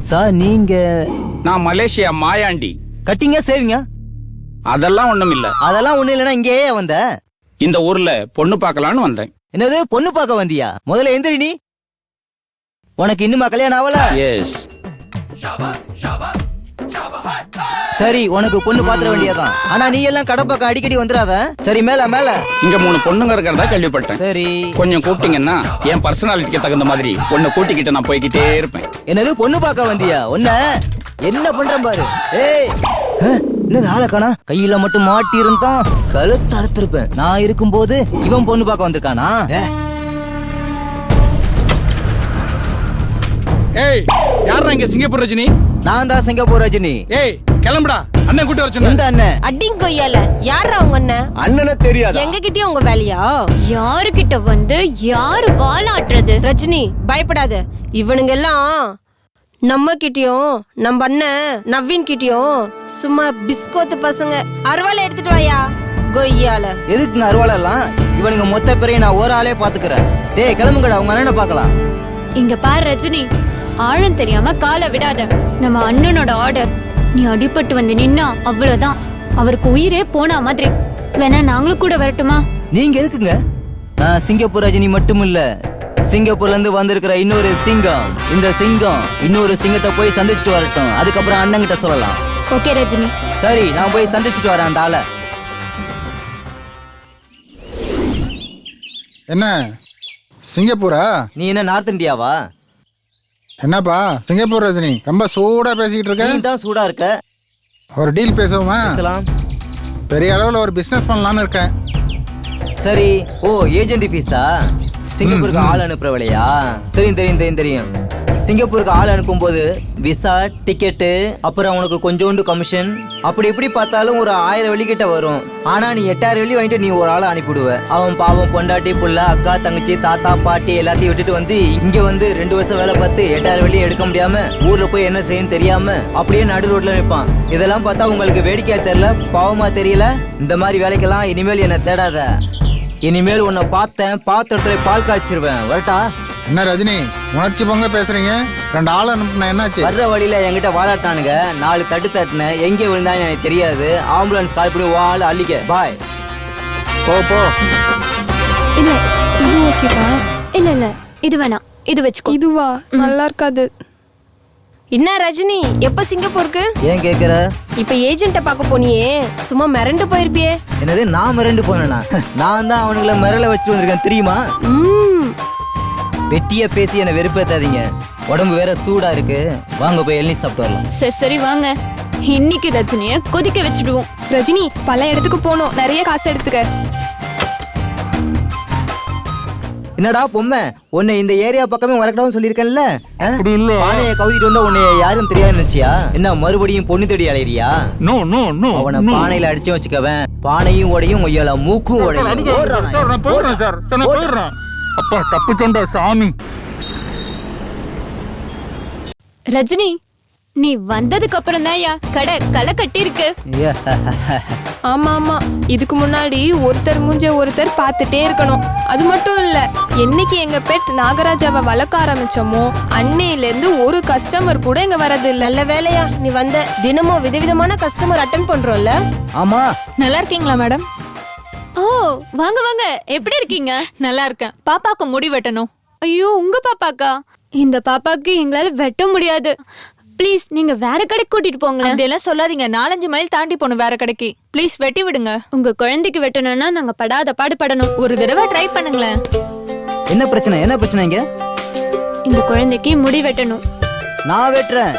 சார் நீங்க? நான் மலேசியா மாயாண்டி. கட்டிங்க சேவிங்க? அதெல்லாம் ஒண்ணும் இல்ல. அதெல்லாம் ஒண்ணு இல்லைன்னா இங்கேயே வந்த? இந்த ஊர்ல பொண்ணு பார்க்கலான்னு வந்தேன். என்னது பொண்ணு பார்க்க வந்தியா? முதல்ல எந்திரி நீ. உனக்கு இன்னுமா கல்யாணம் ஆகல? எஸ். சரி, உனக்கு பொண்ணு பாத்திர வேண்டியதான். ஆனா நீ எல்லாம் கடப்பக்கம் அடிக்கடி வந்துடாத. சரி, மேல மேல. இங்க 3 பொண்ணுங்க இருக்கிறதா கேள்விப்பட்டேன். சரி, கொஞ்சம் கூப்பிட்டீங்கன்னா என் பர்சனாலிட்டிக்கு தகுந்த மாதிரி பொண்ணு கூட்டிக்கிட்டு நான் போய்கிட்டே இருப்பேன். என்னது பொண்ணு பார்க்க வந்தியா? ஒன்ன என்ன பண்றேன் பாரு. ஏய், என்னது ஆளை காணா? கையில மட்டும் மாட்டி இருந்தான், கழுத்து அறுத்திருப்பேன். நான் இருக்கும்போது இவன் பொண்ணு பார்க்க வந்திருக்கானா? ஏய், யாரா இங்க சிங்கப்பூர் ரஜினி? நான் தான் சிங்கப்பூர் ரஜினி. ஏய், கிளம்புடா. அண்ணன் கூட்டி வர சொன்னேன். எந்த அண்ணன்? அடிங் கொய்யால யாரா உங்க அண்ணன்? அண்ணனே தெரியாது. எங்க கிட்டயும் உங்க வேலையா? யாருகிட்ட வந்து யாரு வாலாட்டுறது? ரஜினி பயப்படாத. இவனுங்க எல்லாம் நம்ம கிட்டயும் நம்ம அண்ணன் நவீன் கிட்டயும் சும்மா பிஸ்கோத்து பசங்க. அருவாலை எடுத்துட்டு வாயா கொய்யால. எதுக்குங்க அருவாலை எல்லாம்? இவனுங்க மொத்த பேரையும் நான் ஒரு ஆளே பாத்துக்கிறேன். டேய் கிளம்புங்கடா, உங்க அண்ணனை பாக்கலாம். இங்க பாரு ரஜினி, ஆழம் தெரியாம காலை விடாத. நம்ம அண்ணனோட ஆர்டர். நீ அடிபட்டு வந்து நின்னா அவ்வளவுதான். அவருக்கு உயிரே போனா மாதிரி. வேணா நாங்களும் கூட வரட்டுமா? நீங்க எதுக்குங்க? நான் சிங்கப்பூர் ரஜினி மட்டும் இல்ல, சிங்கப்பூர்ல இருந்து வந்திருக்கிற இன்னொரு சிங்கம். இந்த சிங்கம் இன்னொரு சிங்கத்தை போய் சந்திச்சுட்டு வரட்டும், அதுக்கப்புறம் அண்ணன் கிட்ட சொல்லலாம். ஓகே ரஜினி. சரி, நான் போய் சந்திச்சுட்டு வரேன் அந்த ஆளை. என்ன சிங்கப்பூரா? நீ என்ன நார்த் இந்தியாவா? என்னப்பா சிங்கப்பூர் ரஜினி ரொம்ப சூடா பேசிக்கிட்டு இருக்க? நீ தான் சூடா இருக்க. ஒரு டீல் பேசுவோமா? பேசலாம். பெரிய அளவுல ஒரு பிசினஸ் பண்ணலாம்னு இருக்கேன். சரி. ஓ, ஏஜென்ட் ஃபீஸா? சிங்கப்பூருக்கு ஆள் அனுப்புற வேலையா? தெரியும் தெரியும் தெரியும் தெரியும். சிங்கப்பூருக்கு ஆள் அனுப்பும்போது விசா, டிக்கெட்டு, அப்புறம் உனக்கு கொஞ்சோண்டு கமிஷன், அப்படி எப்படி பார்த்தாலும் ஒரு 1000 வெள்ளிக்கிட்ட வரும். ஆனா நீ 8000 வெள்ளி வாங்கிட்டு நீ ஒரு ஆளை அனுப்பிவிடுவ. அவன் பாவம் பொண்டாட்டி புள்ள அக்கா தங்கச்சி தாத்தா பாட்டி எல்லாத்தையும் விட்டுட்டு வந்து இங்க வந்து 2 வருஷம் வேலை பார்த்து 8000 வெள்ளி எடுக்க முடியாம ஊர்ல போய் என்ன செய்யும் தெரியாம அப்படியே நடு ரோட்ல நிற்பான். இதெல்லாம் பார்த்தா உங்களுக்கு வேடிக்கையா தெரியல, பாவமா தெரியல? இந்த மாதிரி வேலைக்கெல்லாம் இனிமேல் என்ன தேடாத. இனிமேல் உன்னை பார்த்தேன், பார்த்த இடத்துல பால் காய்ச்சிருவேன். வரட்டா? என்ன ரஜினி உணர்ச்சி பொங்க பேசுறீங்க? 2 ஆள் அனுப்புனா என்னாச்சு? வர்ற வழியில என்கிட்ட வாலாட்டானுங்க. 4 தட்டு தட்டினேன், எங்கே விழுந்தான்னு எனக்கு தெரியாது. ஆம்புலன்ஸ் கால் பண்ணி வாள் அள்ளிக்க. பாய். போ போ. இல்ல இது ஓகேவா? இல்ல இல்ல இது வேணாம், இது வச்சுக்கோ. இதுவா? நல்லா இருக்காது. என்ன ரஜினி எப்ப சிங்கப்பூருக்கு? ஏன் கேக்குற? இப்ப ஏஜென்ட்ட பார்க்க போனியே, சும்மா மிரண்டு போயிருப்பியே. என்னது நான் மிரண்டு போனேனா? நான் தான் அவனுங்களை மிரள வச்சு வந்திருக்கேன் தெரியுமா? வெட்டிய பேசி என்ன வெறுப்பேத்தாதீங்க. உடம்பு வேற சூடா இருக்கு. வாங்க போய் எள்ளி சாப்பிட்டு வரலாம். சரி சரி வாங்க. இன்னைக்கு ரஜினிய கொதிக்க வச்சிடுவோம். ரஜினி பல இடத்துக்கு போனோம், நிறைய காசு எடுத்துக்க. என்னடா பொம்மை, உன்னை இந்த ஏரியா பக்கமே வரக்கூடாதுன்னு சொல்லியிருக்கேன்ல? பானையை கவுதிட்டு வந்தா உன்னை யாரும் தெரியாது நினைச்சியா? என்ன மறுபடியும் பொண்ணு தேடி அலையிறியா? No no no. அவனை பானையில அடிச்சு வச்சுக்கவன். பானையும் உடையும் ஒய்யால மூக்கும் உடையும். போடுறேன் சார், போடுறேன். அப்பா தப்பு சொண்டா சாமி. ரஜினி நீ வந்ததுக்கு அப்புறம் தான் கடை களை கட்டி இருக்கு. ஆமா ஆமா, இதுக்கு முன்னாடி ஒருத்தர் மூஞ்ச ஒருத்தர் பார்த்துட்டே இருக்கணும். அது மட்டும் இல்ல, என்னைக்கு எங்க பெட் நாகராஜாவை வளர்க்க ஆரம்பிச்சோமோ அன்னையில இருந்து ஒரு கஸ்டமர் கூட இங்க வரது இல்ல. நல்ல வேலையா நீ வந்த. தினமும் விதவிதமான கஸ்டமர் அட்டென்ட் பண்றோம்ல. ஆமா. நல்லா இருக்கீங்களா மேடம்? ஓ வாங்க வாங்க, எப்படி இருக்கீங்க? நல்லா இருக்கேன். பாப்பாக்கு முடி வெட்டணும். ஐயோ உங்க பாப்பாக்கா? இந்த பாப்பாக்கு எங்களால வெட்ட முடியாது. ப்ளீஸ் நீங்க வேற கடைக்கு கூட்டிட்டு போங்க. அப்படியெல்லாம் சொல்லாதீங்க. 4-5 மைல் தாண்டி போகணும் வேற கடைக்கு. ப்ளீஸ் வெட்டி விடுங்க. உங்க குழந்தைக்கு வெட்டணும்னா நாங்க படாத பாடுபடணும். ஒரு தடவை ட்ரை பண்ணுங்களேன். என்ன பிரச்சனை? என்ன பிரச்சனை இங்க? இந்த குழந்தைக்கு முடி வெட்டணும். நான் வெட்டுறேன்.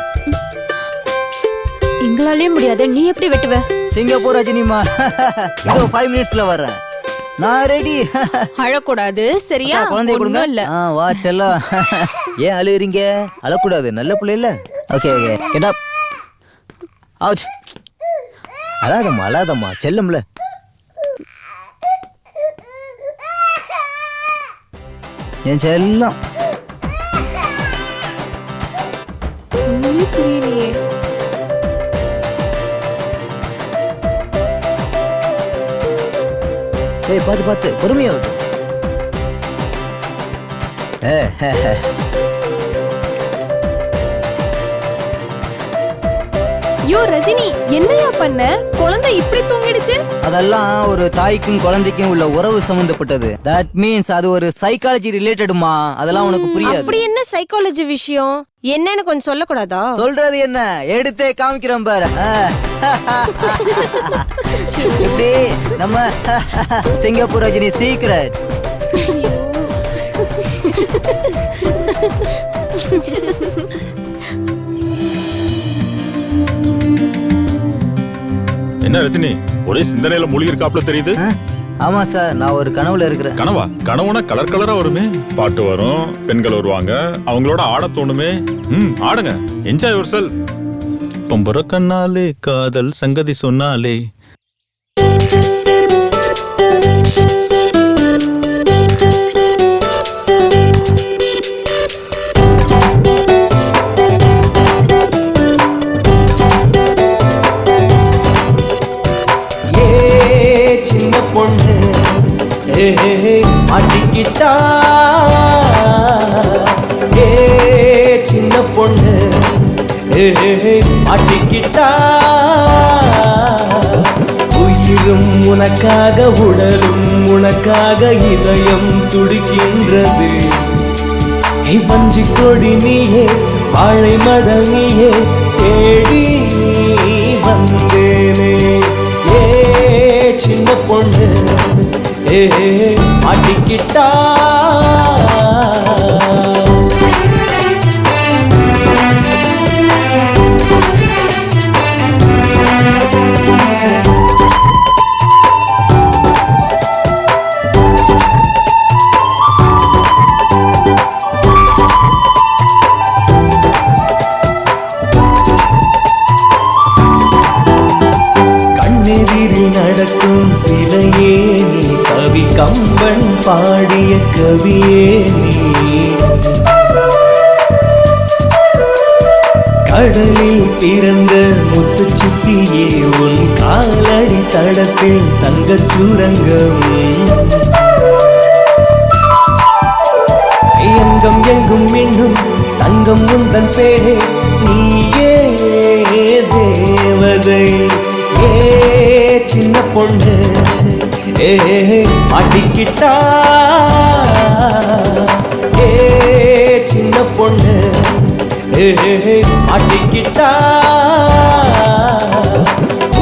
எங்களாலே முடியாது, நீ எப்படி வெட்டுவ? சிங்கப்பூர் ரஜினிமா, இதோ 5 மினிட்ஸ்ல வரேன். நான் ரெடி. அழக்கூடாது சரியா? குழந்தைய கொடுங்க. வா செல்லம். ஏன் அழுகுறீங்க? அழக்கூடாது, நல்ல பிள்ளை இல்ல. Okay okay, get up. Out. அழாதம்மா அழாதம்மா, செல்லம்ல. என் செல்லம். ஒண்ணுமே புரியலையே. ஏய் பாத்து பாத்து, பொறுமையா விட்டு. யோ ரஜினி, என்னையா பண்ண? குழந்தை இப்படி தூங்கிடுச்சு. அதெல்லாம் ஒரு தாய்க்கும் குழந்தைக்கும் உள்ள உறவு சம்பந்தப்பட்டது. தட் மீன்ஸ் அது ஒரு சைக்காலஜி ரிலேட்டடுமா. அதெல்லாம் உனக்கு புரியாது. அப்படி என்ன சைக்காலஜி விஷயம்? என்னன்னு கொஞ்சம் சொல்லக்கூடாதா? சொல்றது என்ன, எடுத்தே காமிக்கிறேன் பாரு. எப்படி நம்ம சிங்கப்பூர் ரஜினி சீக்ரெட். என்ன ரஜினி, ஒரே சிந்தனையில மூழ்கி இருக்காப்ல தெரியுது. ஆமா சார், நான் ஒரு கனவுல இருக்கிறேன். கனவா? கனவுனா கலர் கலரா வருமே. பாட்டு வரும், பெண்கள் வருவாங்க, அவங்களோட ஆட தோணுமே. ஆடுங்க, என்ஜாய் யுவர் செல்ஃப். பொம்பர கண்ணாலே காதல் சங்கதி சொன்னாலே. சின்ன பொண்ணு மாட்டிக்கிட்டா, சின்ன பொண்ணு மாட்டிக்கிட்டா, உயிரும் உனக்காக உடலும் உனக்காக இதயம் துடிக்கின்றது. வஞ்சி கொடி நீயே, வாழை மடல் நீயே, தேடி வந்தேனே. சின்ன பொண்ணு மாட்டிக்கிட்டா. நடக்கும் சிலையே நீ, கவி கம்பன் பாடிய கவியே நீ. கடலில் பிறந்த முத்து சிப்பியே, உன் காலடி தடத்தில் தங்கச் சுரங்கம். எங்கும் எங்கும் இன்னும் தங்கம் உந்தன் பேரே, நீயே தேவதை. சின்ன பொண்ணு மாட்டிக்கிட்டா, சின்ன பொண்ணு மாட்டிக்கிட்டா,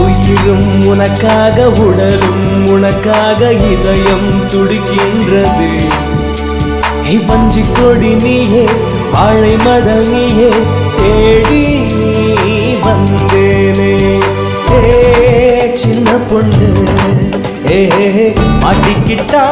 உயிரும் உனக்காக உடலும் உனக்காக இதயம் துடிக்கின்றது. வஞ்சி கொடி நீயே, வாழை மடல் நீயே, தேடி வந்தேனே. சின்ன பொண்ணு மாட்டிக்கிட்டா.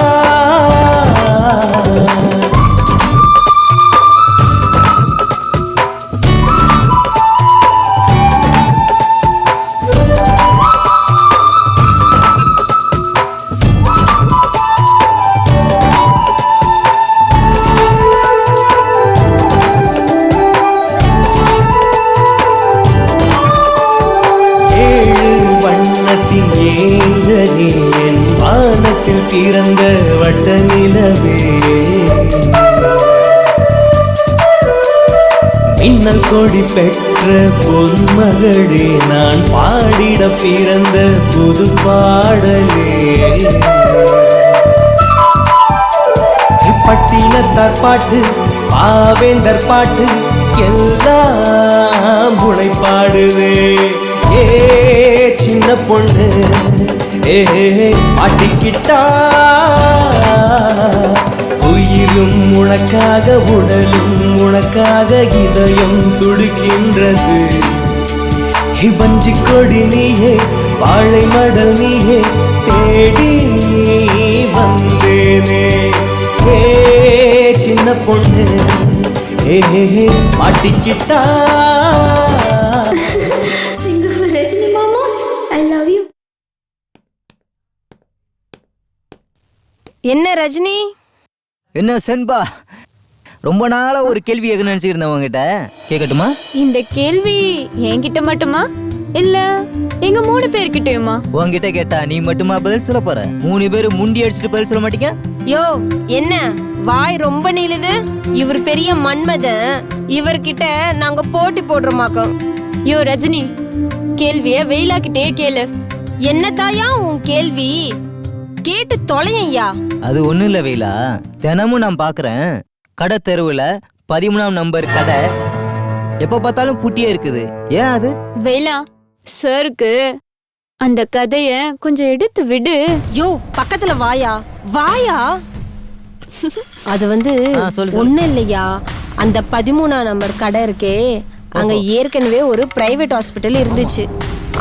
இன்று நீ என் வானத்தில் பிறந்த வட்ட நிலவே. மின்னல் கொடி பெற்ற பொன்மகளே, நான் பாடிட பிறந்த புது பாடலே. பட்டினத்தார் பாட்டு, பாவேந்தர் பாட்டு எல்லாம் உனை பாடுதே. ஏ சின்ன பொண்ணு பாட்டிக்கிட்டா, உயிரும் உனக்காக உடலும் உனக்காக இதயம் துடிக்கின்றது. வஞ்சி கொடி நீயே, வாழை மடல் நீயே, தேடி வந்தேனே. ஏ சின்ன பொண்ணு மாட்டிக்கிட்டா. ரஜினி மாமா, ஐ லவ் யூ. என்ன ரஜினி? என்ன சென்பா, ரொம்ப நாளா ஒரு கேள்வி கேட்க நினைச்சிட்டு இருந்தேன் உங்ககிட்ட. கேட்கட்டுமா? இந்த கேள்வி என்கிட்ட மட்டுமா இல்ல எங்க 3 பேர்கிட்டயுமா? உங்ககிட்ட கேட்டா நீ மட்டுமா பதில் சொல்ல போற? 3 பேரும் முண்டி அடிச்சுட்டு பதில் சொல்ல மாட்டீங்க? யோ என்ன வாய் ரொம்ப நீளுது? இவர் பெரிய மன்மதன், இவர்கிட்ட நாங்க போட்டி போடுறோமாக்கோம். யோ ரஜினி, கேள்விய வெயிலாக்கிட்டே கேளு. என்ன தாயா உன் கேள்வி? கேட்டு தொலையா. அது ஒண்ணும் இல்ல வெயிலா, தினமும் நான் பாக்குறேன் கடை தெருவுல 13ஆம் நம்பர் கடை எப்ப பார்த்தாலும் பூட்டியே இருக்குது. ஏன் அது? வெயிலா சருக்கு அந்த கதைய கொஞ்சம் எடுத்து விடு. யோ பக்கத்துல வாயா வாயா. அது வந்து ஒண்ணு இல்லையா, அந்த 13ஆம் நம்பர் கடை இருக்கே, அங்க ஏற்கனவே ஒரு பிரைவேட் ஹாஸ்பிட்டல் இருந்துச்சு.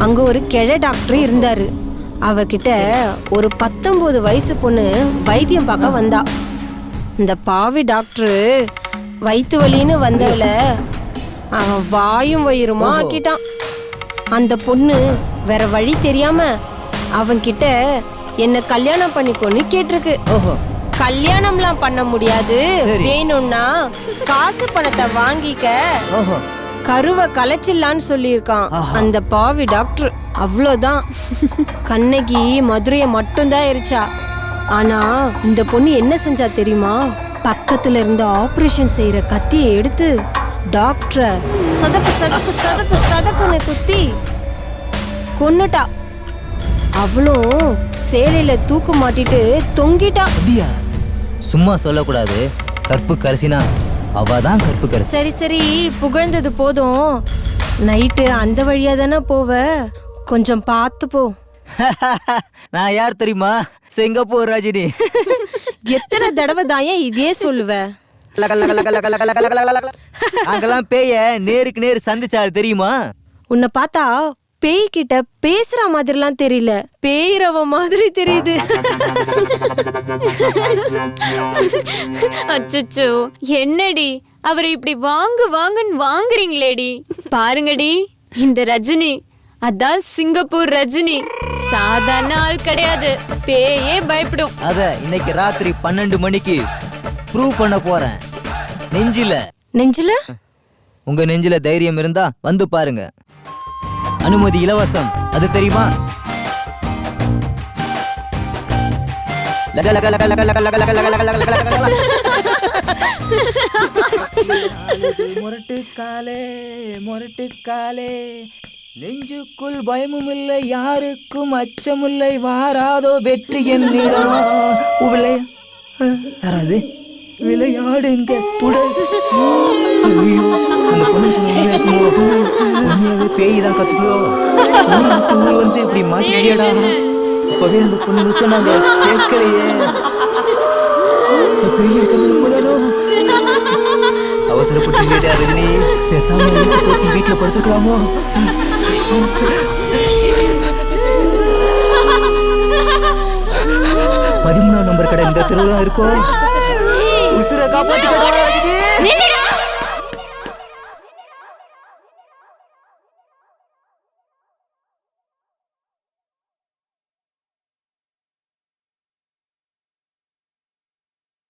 அங்க ஒரு கிழ டாக்டர் இருந்தாரு. அவர்கிட்ட ஒரு 19 வயசு பொண்ணு வைத்தியம் பார்க்க வந்தா. இந்த பாவி டாக்டரு வயிற்று வலின்னு வந்தவள அவன் வாயும் வயிறுமா ஆக்கிட்டான். அந்த பொண்ணு வேற வழி தெரியாம அவன்கிட்ட என்ன கல்யாணம் பண்ணிக்கோன்னு கேட்டிருக்கு. கல்யாணம்லாம் பண்ண முடியாது, வேணும்னா காசு பணத்தை வாங்கிக்க, கருவை கலைச்சிடலான்னு சொல்லியிருக்கான் அந்த பாவி டாக்டர். அவ்வளோதான். கண்ணகி மதுரைய மட்டும்தான் எரிச்சா. ஆனா இந்த பொண்ணு என்ன செஞ்சா தெரியுமா? பக்கத்துல இருந்து ஆபரேஷன் செய்யற கத்தியை எடுத்து டாக்டரை சதப்பு சதப்பு சதப்பு சதப்புன்னு குத்தி கொன்னுட்டா. அவளும் சேலையில தூக்கு மாட்டிட்டு தொங்கிட்டா. சும்மா சொல்லக்கூடாது, கற்பு கரசினா அவதான் கற்பு கரசி. சரி சரி, புகழ்ந்தது போதும். நைட்டு அந்த வழியா தானே போவ, கொஞ்சம் பார்த்து போ. நான் யார் தெரியுமா? சிங்கப்பூர் ரஜினி. எத்தனை தடவை தான் இதே சொல்லுவ? அங்கெல்லாம் பேய நேருக்கு நேர் சந்திச்சால் தெரியுமா? உன்னை பார்த்தா பேய் கிட்ட பேசுற மாதிரிலாம் தெரியல, பேயிரவ மாதிரி தெரியுது. அச்சச்சோ, என்னடி அவரை இப்படி வாங்கு வாங்குன்னு வாங்குறீங்களேடி. பாருங்கடி, இந்த ரஜினி அதான் சிங்கப்பூர் ரஜினி, சாதாரண ஆள் கிடையாது, பேயே பயப்படும். அத இன்னைக்கு ராத்திரி 12 மணிக்கு ப்ரூவ் பண்ண போறேன். நெஞ்சில நெஞ்சில உங்க நெஞ்சில தைரியம் இருந்தா வந்து பாருங்க. அனுமதி இலவசம், அது தெரியுமா? முரட்டுக்காலே முரட்டுக்காலே, நெஞ்சுக்குள் பயமும் இல்லை, யாருக்கும் அச்சமில்லை, வாராதோ வெற்றி என்னிடம். யாராவது விளையாடுங்க உடல். ஐயோ, அந்த பொண்ணு சொன்ன பேய் தான் கத்துதோ. ஊர் வந்து இப்படி மாட்டிக்கிட்டியாடா. அப்பவே அந்த பொண்ணு சொன்னாங்க, கேட்கலையே. பேய் இருக்கிறது உண்மைதானோ? அவசரப்பட்டு ரஜினி, பேசாம வீட்டுல படுத்துக்கலாமோ? 13ஆம் நம்பர் கடை இந்த தெருவுல இருக்கோம். உசுர காப்பாத்திக்கடா ரஜினி.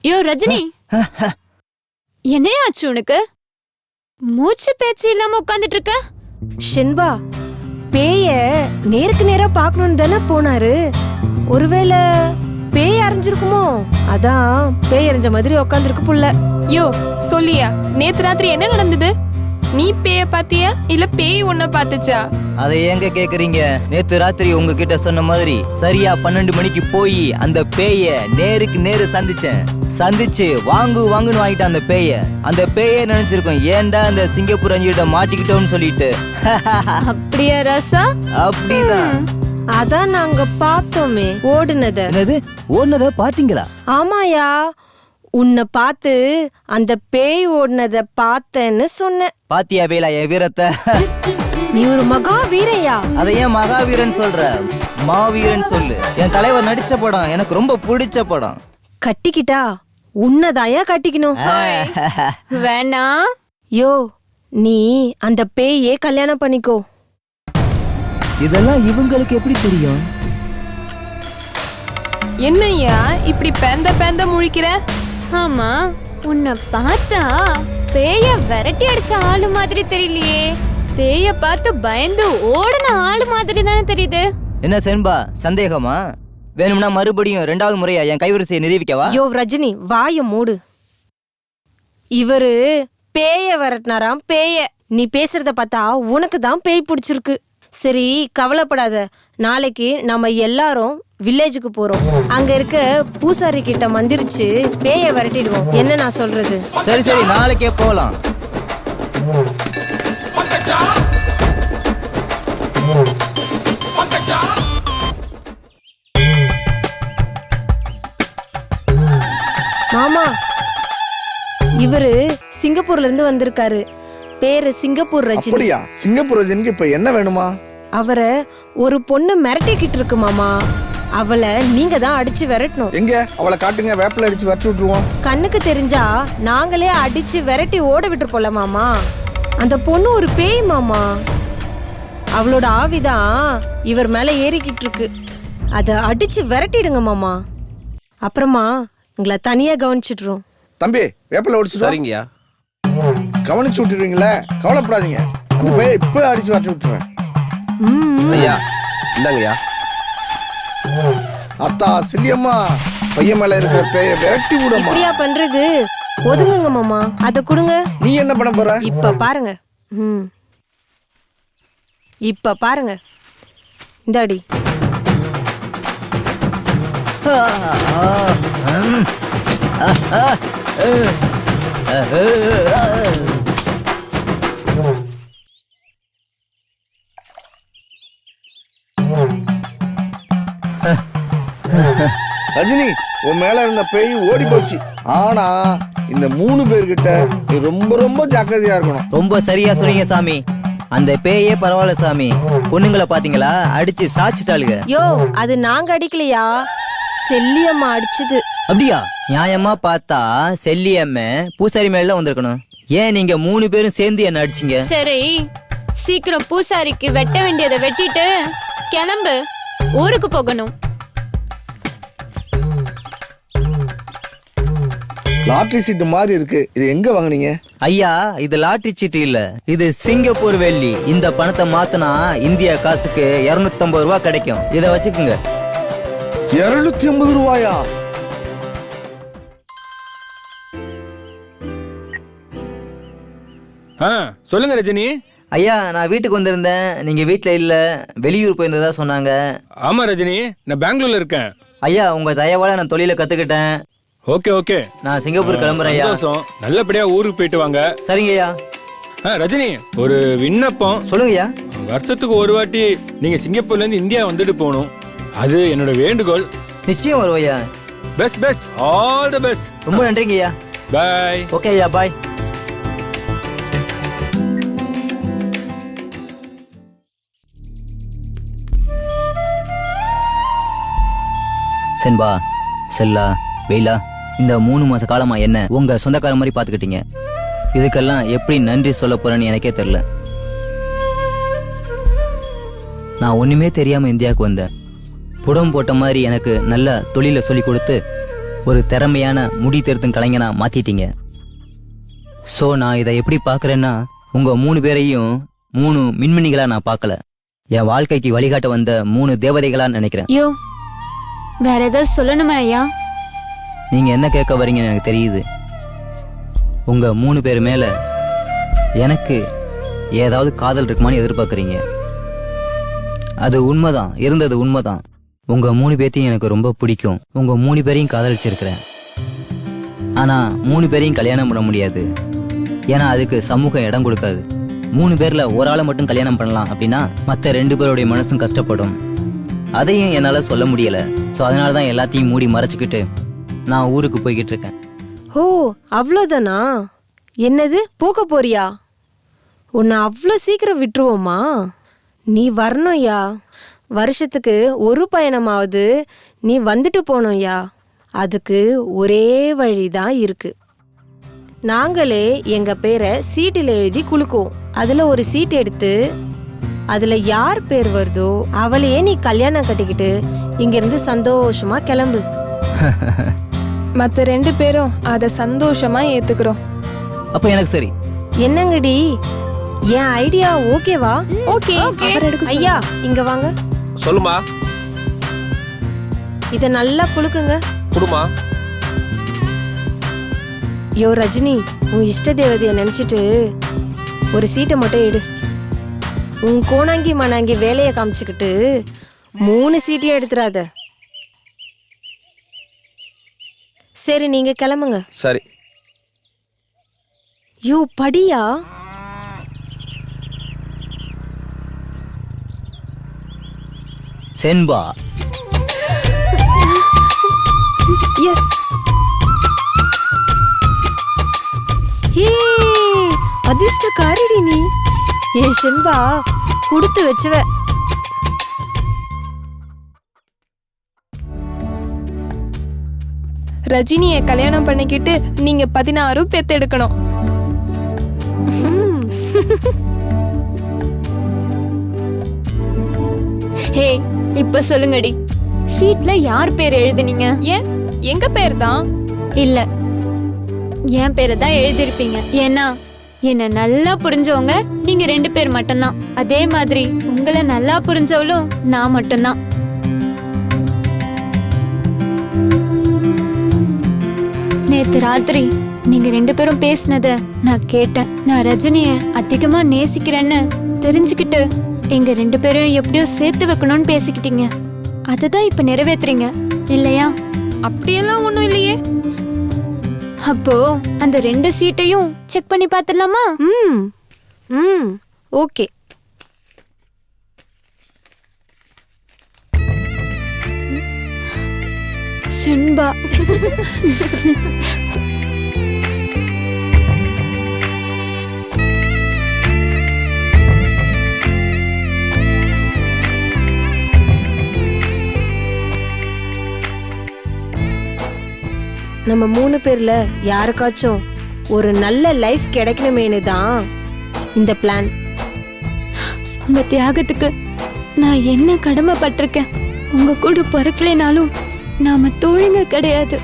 யோ ரஜினி, என்னையாச்சு உனக்கு? மூச்சு பேச்சு இல்லாம உட்கார்ந்துட்டு இருக்க? ஷென்பா, பேய நேருக்கு நேரா பார்க்கணும்னு தானே போனாரு. ஒருவேளை பேய் அரைஞ்சிருக்குமோ? அதான் பேய் அரைஞ்ச மாதிரி உக்காந்துருக்கு புள்ள. யோ சொல்லியா, நேத்து ராத்திரி என்ன நடந்தது? நீ பேய பாத்தியா இல்ல பேய் உன்ன பாத்துச்சா? அதை ஏங்க கேக்குறீங்க? நேத்து ராத்திரி உங்ககிட்ட சொன்ன மாதிரி சரியா 12 மணிக்கு போய் அந்த பேய நேருக்கு நேரு சந்திச்சு வாங்குன்னு வாங்கிட்டான் அந்த பேய. அந்த பேய நினைச்சிருக்கோம், ஏன்டா அந்த சிங்கப்பூர் அஞ்சிட்ட மாட்டிக்கிட்டோம்னு சொல்லிட்டு. அப்படியா ராசா? அப்படிதான். அதான் நாங்க பார்த்தோமே ஓடுனத. என்னது ஓடுனத பாத்தீங்களா? ஆமாயா, உன்னை பார்த்து அந்த பேய் ஓடுனத பார்த்தேன்னு சொன்ன. பாத்தியா பேலா என் வீரத்தை? நீ ஒரு மகா வீரையா. அதை ஏன் மகாவீரன் சொல்ற? மாவீரன் சொல்லு. என் தலைவர் நடிச்ச படம் எனக்கு ரொம்ப பிடிச்ச படம். கட்டிக்கிட்டா உன்னதாயா கட்டிக்கணும். வேணா. யோ நீ அந்த பேயே கல்யாணம் பண்ணிக்கோ. இதெல்லாம் இவங்களுக்கு எப்படி தெரியும்? என்னய்யா இப்படி பேந்த முழிக்கிற? ஆமா, உன்னை பார்த்தா பேய விரட்டி அடிச்ச ஆளு மாதிரி தெரியலையே. பேய பார்த்து பயந்து ஓடுன ஆளு மாதிரி தானே தெரியுது. என்ன சென்பா, சந்தேகமா? வேணும்னா மறுபடியும் 2வது முறையா என் கைவரிசையை நிரூபிக்கவா? யோ ரஜினி, வாய மூடு. இவரு பேய விரட்டினாராம் பேய. நீ பேசுறத பார்த்தா உனக்கு தான் பேய் பிடிச்சிருக்கு. சரி கவலைப்படாத, நாளைக்கு நம்ம எல்லாரும் வில்லேஜுக்கு போறோம். அங்க இருக்க பூசாரி கிட்ட மந்திரிச்சு பேய விரட்டிடுவோம். என்ன நான் சொல்றது? சரி நாளைக்கே போலாம். மாமா, இவரு சிங்கப்பூர்ல இருந்து வந்திருக்காரு. பேரு சிங்கப்பூர் ரஜினி. அப்படியா? சிங்கப்பூர் ரஜினிக்கு இப்ப என்ன வேணுமா? அவரை ஒரு பொண்ணு மிரட்டிக்கிட்டு இருக்கு மாமா. அவளை நீங்க தான் அடிச்சு விரட்டணும். எங்க அவளை காட்டுங்க, வேப்பில அடிச்சு விரட்டி விட்டுருவோம். கண்ணுக்கு தெரிஞ்சா நாங்களே அடிச்சு விரட்டி ஓட விட்டு போல மாமா. அந்த பொண்ணு ஒரு பேய் மாமா. அவளோட ஆவிதான் இவர் மேல ஏறிக்கிட்டு இருக்கு. அத அடிச்சு விரட்டிடுங்க மாமா. அப்புறமா உங்களை தனியா கவனிச்சிடுறோம். தம்பி வேப்பில ஒடிச்சு சரிங்கயா. கவனிச்சு விட்டுருவீங்களே, கவலைப்படாதீங்க. அந்த பேய் இப்ப அடிச்சு விரட்டி விட்டுருவேன். ஐயா இந்தாங்கய்யா. அத்தா சில்லியம்மா, பையன் மேல இருக்கிற பேய விரட்டி விடுமா. இப்படியா பண்றது? ஒதுங்குங்க மாமா, அத கொடுங்க. நீ என்ன பண்ண போற? இப்ப பாருங்க. இப்ப பாருங்க, இந்தாடி. ரஜினி, உன் மேல இருந்த பேய் ஓடி போச்சு. ஆனா இந்த 3 பேர்கிட்ட நீ ரொம்ப ரொம்ப ஜாக்கிரதையா இருக்கணும். ரொம்ப சரியா சொன்னீங்க சாமி. அந்த பேயே பரவாயில்ல சாமி. பொண்ணுங்களை பாத்தீங்களா, அடிச்சு சாச்சிட்டாளுங்க. யோ அது நாங்க அடிக்கலையா, செல்லியம்மா அடிச்சது. அப்படியா? நியாயமா பார்த்தா செல்லியம்மா பூசாரி மேல வந்திருக்கணும். ஏன் நீங்க 3 பேரும் சேர்ந்து என்ன அடிச்சீங்க? சரி சீக்கிரம் பூசாரிக்கு வெட்ட வேண்டியதை வெட்டிட்டு கிளம்பு, ஊருக்கு போகணும். லாட்டரி சீட்டு மாதிரி இருக்கு, இது எங்க வாங்குனீங்க? ஐயா இது லாட்டரி சீட்டு இல்ல, இது சிங்கப்பூர் வெள்ளி. இந்த பணத்தை மாத்தினா இந்தியா காசுக்கு 250 ரூபாய் கிடைக்கும். இத வச்சுக்குங்க. 250 ரூபாயா? சொல்லுங்க ரஜினி. ஐயா நான் வீட்டுக்கு வந்திருந்தேன், நீங்க வீட்டுல இல்ல, வெளியூர் போயிருந்ததா சொன்னாங்க. ஆமா ரஜினி, நான் பெங்களூர்ல இருக்கேன். ஐயா உங்க தயவால நான் தொழில கத்துக்கிட்டேன். ஓகே நான் சிங்கப்பூர் கிளம்புறேன் ஐயா. சந்தோஷம். நல்லபடியா ஊருக்கு போயிட்டு வாங்க. சரிங்க ஐயா. ரஜினி ஒரு விண்ணப்பம். சொல்லுங்க ஐயா. வருஷத்துக்கு ஒரு வாட்டி நீங்க சிங்கப்பூர்ல இருந்து இந்தியா வந்துட்டு போகணும். அது என்னோட வேண்டுகோள். நிச்சயம் வருவோம் ஐயா. Best all the best. ரொம்ப நன்றிங்க ஐயா. பை. ஓகே ஐயா, பாய். சென்பா, செல்லா, வெயிலா, இந்த 3 மாச காலமா என்ன உங்க சொந்தக்கார மாதிரி பாத்துக்கிட்டீங்க. இதுக்கெல்லாம் எப்படி நன்றி சொல்ல போறேன்னு எனக்கே தெரியல. நான் ஒண்ணுமே தெரியாம இந்தியாவுக்கு வந்தேன். புடம் போட்ட மாதிரி எனக்கு நல்ல தொழில சொல்லி கொடுத்து ஒரு திறமையான முடி திருத்தும் கலைஞனா மாத்திட்டீங்க. சோ நான் இதை எப்படி பாக்குறேன்னா, உங்க 3 பேரையும் 3 மின்மினிகளா நான் பார்க்கல. என் வாழ்க்கைக்கு வழிகாட்ட வந்த 3 தேவதைகளான்னு நினைக்கிறேன். யோ வேற ஏதாவது சொல்லணுமா ஐயா? நீங்க என்ன கேட்க வரீங்கன்னு எனக்கு தெரியுது. உங்க 3 பேர் மேல எனக்கு ஏதாவது காதல் இருக்குமான்னு எதிர்பார்க்குறீங்க. அது உண்மைதான், இருந்தது உண்மைதான். உங்க 3 பேர்த்தையும் எனக்கு ரொம்ப பிடிக்கும். உங்க 3 பேரையும் காதலிச்சிருக்கிறேன். ஆனா 3 பேரையும் கல்யாணம் பண்ண முடியாது. ஏன்னா அதுக்கு சமூகம் இடம் கொடுக்காது. 3 பேர்ல ஒரு ஆளை மட்டும் கல்யாணம் பண்ணலாம் அப்படின்னா மற்ற 2 பேருடைய மனசும் கஷ்டப்படும். அதையும் என்னால சொல்ல முடியல. ஸோ அதனாலதான் எல்லாத்தையும் மூடி மறைச்சுக்கிட்டு நான் ஊருக்கு போய்கிட்டு இருக்கேன். ஓ அவ்வளோதானா? என்னது போக போறியா? உன்னை அவ்வளோ சீக்கிரம் விட்டுருவோமா? நீ வரணும்யா. வருஷத்துக்கு ஒரு பயணமாவது நீ வந்துட்டு போனோம்யா. அதுக்கு ஒரே வழிதான் இருக்கு. நாங்களே எங்க பேரை சீட்டில் எழுதி குலுக்குவோம். அதுல ஒரு சீட் எடுத்து அதுல யார் பேர் வருதோ அவளையே நீ கல்யாணம் கட்டிக்கிட்டு இங்கிருந்து சந்தோஷமா கிளம்பு. மற்ற 2 பேரும் அதை சந்தோஷமா ஏத்துக்கிறோம். அப்ப எனக்கு சரி. என்னங்கடி என் ஐடியா ஓகேவா? ஓகே. ஐயா இங்க வாங்க. சொல்லுமா. இத நல்லா குலுக்குங்க. குடுமா. யோ ரஜினி, உன் இஷ்ட தேவதைய நினைச்சிட்டு ஒரு சீட்டை மட்டும் எடு. உன் கோணாங்கி மணாங்கி வேலையை காமிச்சுக்கிட்டு 3 சீட்டையும் எடுத்துறாத. சரி நீங்க கிளம்புங்க. சரி. யோ படியா. சென்பா. எஸ். அதிர்ஷ்டக்காரடி நீ. ஏ சென்பா கொடுத்து வச்சுவ. ரஜினியை கல்யாணம் பண்ணிக்கிட்டு நீங்க 16 பெத்தெடுக்கணும். ஹே இப்ப சொல்லுங்கடி, சீட்ல யார் பேர் எழுதுனீங்க? ஏன் எங்க பேர் தான்? இல்ல என் பேரை தான் எழுதிருப்பீங்க. ஏன்னா என்ன நல்லா புரிஞ்சவங்க நீங்க 2 பேர் மட்டும்தான். அதே மாதிரி உங்களை நல்லா புரிஞ்சவளும் நான் மட்டும்தான். நேத்து ராத்திரி நீங்க 2 பேரும் பேசினத நான் கேட்டேன். நான் ரஜினிய அதிகமா நேசிக்கிறேன்னு தெரிஞ்சுக்கிட்டு எங்க 2 பேரும் எப்படியோ சேர்த்து வைக்கணும்னு பேசிக்கிட்டீங்க. அததான் இப்ப நிறைவேத்துறீங்க இல்லையா? அப்படியெல்லாம் ஒண்ணும் இல்லையே. அப்போ அந்த 2 சீட்டையும் செக் பண்ணி பார்த்துடலாமா? ஓகே. சென்பா. நம்ம 3 பேர்ல யாருக்காச்சும் ஒரு நல்ல லைஃப் கிடைக்கணுமேனு தான் இந்த பிளான். உங்க தியாகத்துக்கு நான் என்ன கடமைப்பட்டிருக்கேன். உங்க கூட பிறக்கலைனாலும் நாம தோழிங்க கிடையாது.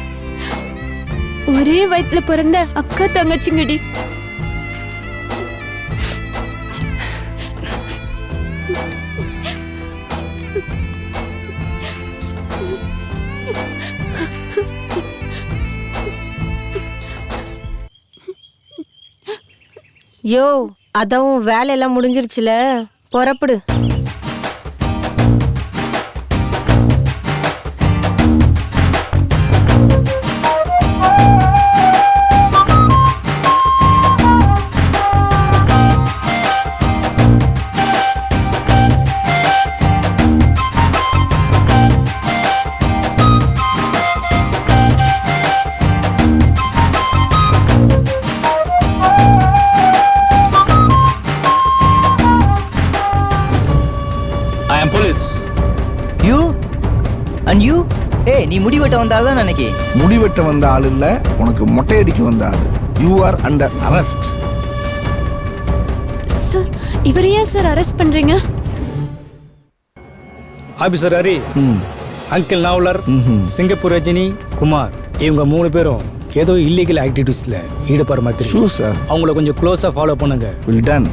ஒரே வயிற்றுல பிறந்த அக்கா தங்கச்சிங்கடி. யோ அதான் வேலையெல்லாம் முடிஞ்சிருச்சுல, புறப்படு. நீ முடிவெட்ட வந்த ஆள் தான் நினைக்கி. முடிவெட்ட வந்த ஆள் இல்ல, உனக்கு மொட்டையடிக்க வந்த ஆள். You are under arrest. Sir இவரை ஏன் சார் அரெஸ்ட் பண்றீங்க? ஆபீசர் ஹரி, அங்கிள் நாவலர், சிங்கப்பூர் ரஜினி, குமார், இவங்க 3 பேரும் ஏதோ இல்லீகல் ஆக்டிவிட்டீஸ்ல ஈடுபடுற மாதிரி. அவங்கள கொஞ்சம் க்ளோஸா ஃபாலோ பண்ணுங்க. Well done.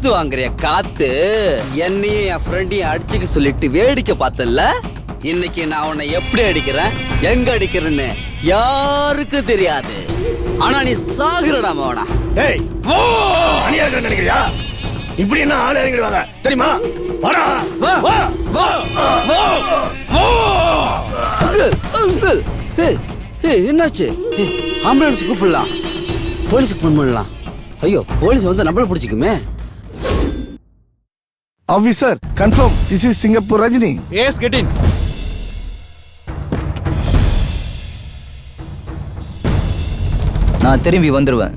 காத்து வாங்குறிய காத்து. என்னையும் என் ஃப்ரெண்டையும் அடிச்சுக்க சொல்லிட்டு வேடிக்கை பார்த்தல. இன்னைக்கு நான் உன்னை எப்படி அடிக்கிறேன், எங்க அடிக்கிறேன்னு யாருக்கும் தெரியாது. ஆனா நீ சாகுறடா மவனா. டேய் அணியா இருக்க நினைக்கிறியா? இப்படி என்ன ஆள் இறங்கிடுவாங்க தெரியுமா? வாடா வா வா வா வா. அங்கிள் என்னாச்சு? ஆம்புலன்ஸ் கூப்பிடலாம், போலீஸுக்கு ஃபோன் பண்ணலாம். ஐயோ போலீஸ் வந்து நம்மள பிடிச்சிக்குமே. Officer confirm this is Singapore Rajini. Yes get in. நான் திரும்பி வந்துருவேன்.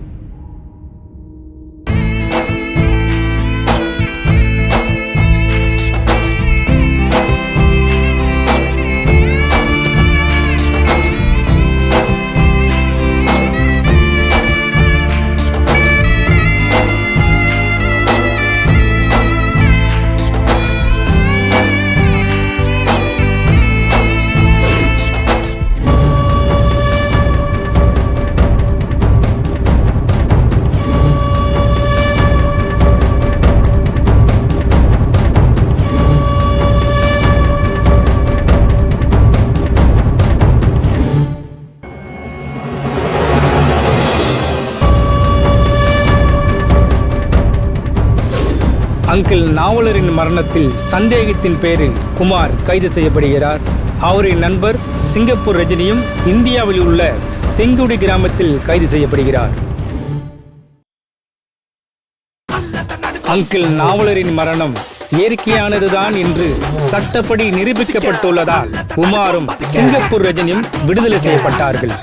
அங்கிள் நாவலரின் மரணத்தில் சந்தேகத்தின் பேரில் குமார் கைது செய்யப்படுகிறார். அவரின் நண்பர் சிங்கப்பூர் ரஜினியும் இந்தியாவில் உள்ள செங்குடி கிராமத்தில் கைது செய்யப்படுகிறார். அங்கிள் நாவலரின் மரணம் இயற்கையானதுதான் என்று சட்டப்படி நிரூபிக்கப்பட்டுள்ளதால் குமாரும் சிங்கப்பூர் ரஜினியும் விடுதலை செய்யப்பட்டார்கள்.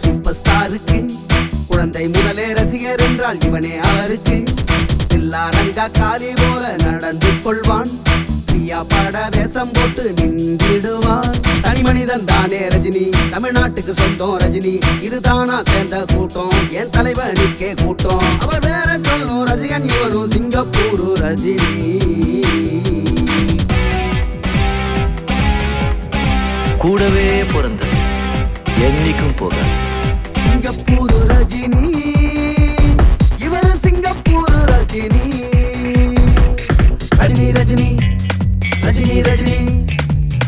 சூப்பர் ஸ்டாருக்கு குழந்தை முதலே ரசிகர் என்றால் இவனே அவருக்கு. தில்லாரங்கா காலி போல நடந்து கொள்வான், பிரியா பட வேஷம் போட்டு நின்றிடுவான். தனி மனிதன் தானே ரஜினி, தமிழ்நாட்டுக்கு சொந்தம் ரஜினி. இதுதானா சேர்ந்த கூட்டம், என் தலைவனுக்கே கூட்டம். அவர் வேற சொல்லும் ரசிகன், இவனும் சிங்கப்பூர் ரஜினி. கூடவே பிறந்தது என்னைக்கும் போக சிங்கப்பூர் ரஜினி, இவர் சிங்கப்பூர் ரஜினி ரஜினி ரஜினி ரஜினி ரஜினி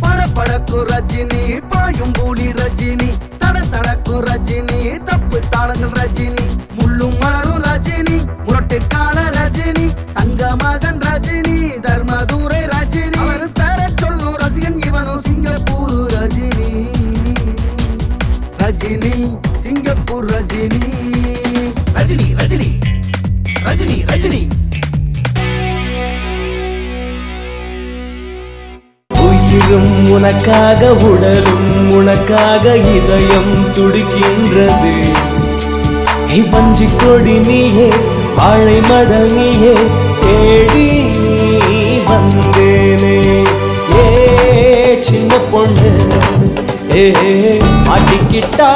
படப்படக்கு ரஜினி பாயும் பூலி ரஜினி தடக்கு ரஜினி தப்பு தாளங்கள் ரஜினி முள்ளும் மலரும் ரஜினி முரட்டு கால ரஜினி தங்க மகன் ரஜினி தர்மதுரை ரஜினி அவர் பேர சொல்லும் ரசிகன் இவனும் சிங்கப்பூர் ரஜினி ரஜினி சிங்கப்பூர் ரஜினி ரஜினி ரஜினி ரஜினி ரஜினி உயிரும் உனக்காக உடலும் உனக்காக இதயம் துடிக்கின்றது வஞ்சி கொடி நீயே வாழை மடல் நீயே தேடி வந்தேனே ஏ சின்ன பொண்ணு ஏ மாட்டிக்கிட்டா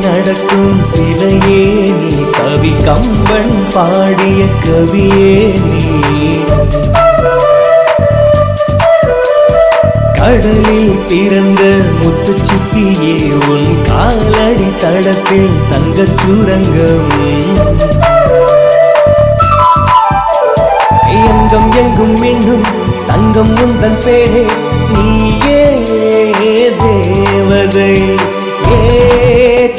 நடக்கும் சிலையே நீ கவி கம்பன் பாடிய கவியே நீ கடலில் பிறந்த முத்துச்சிப்பியே உன் காலடி தடத்தில் தங்கச் சுரங்கம் எங்கும் எங்கும் மீண்டும் தங்கம் உந்தன் பேரே நீயே தேவதை ஏ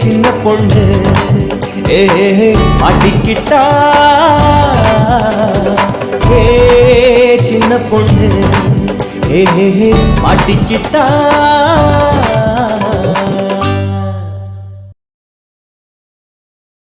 சின்ன பொண்ணு ஏ மாட்டிக்கிட்டா ஏ சின்ன பொண்ணு ஏ மாட்டிக்கிட்டா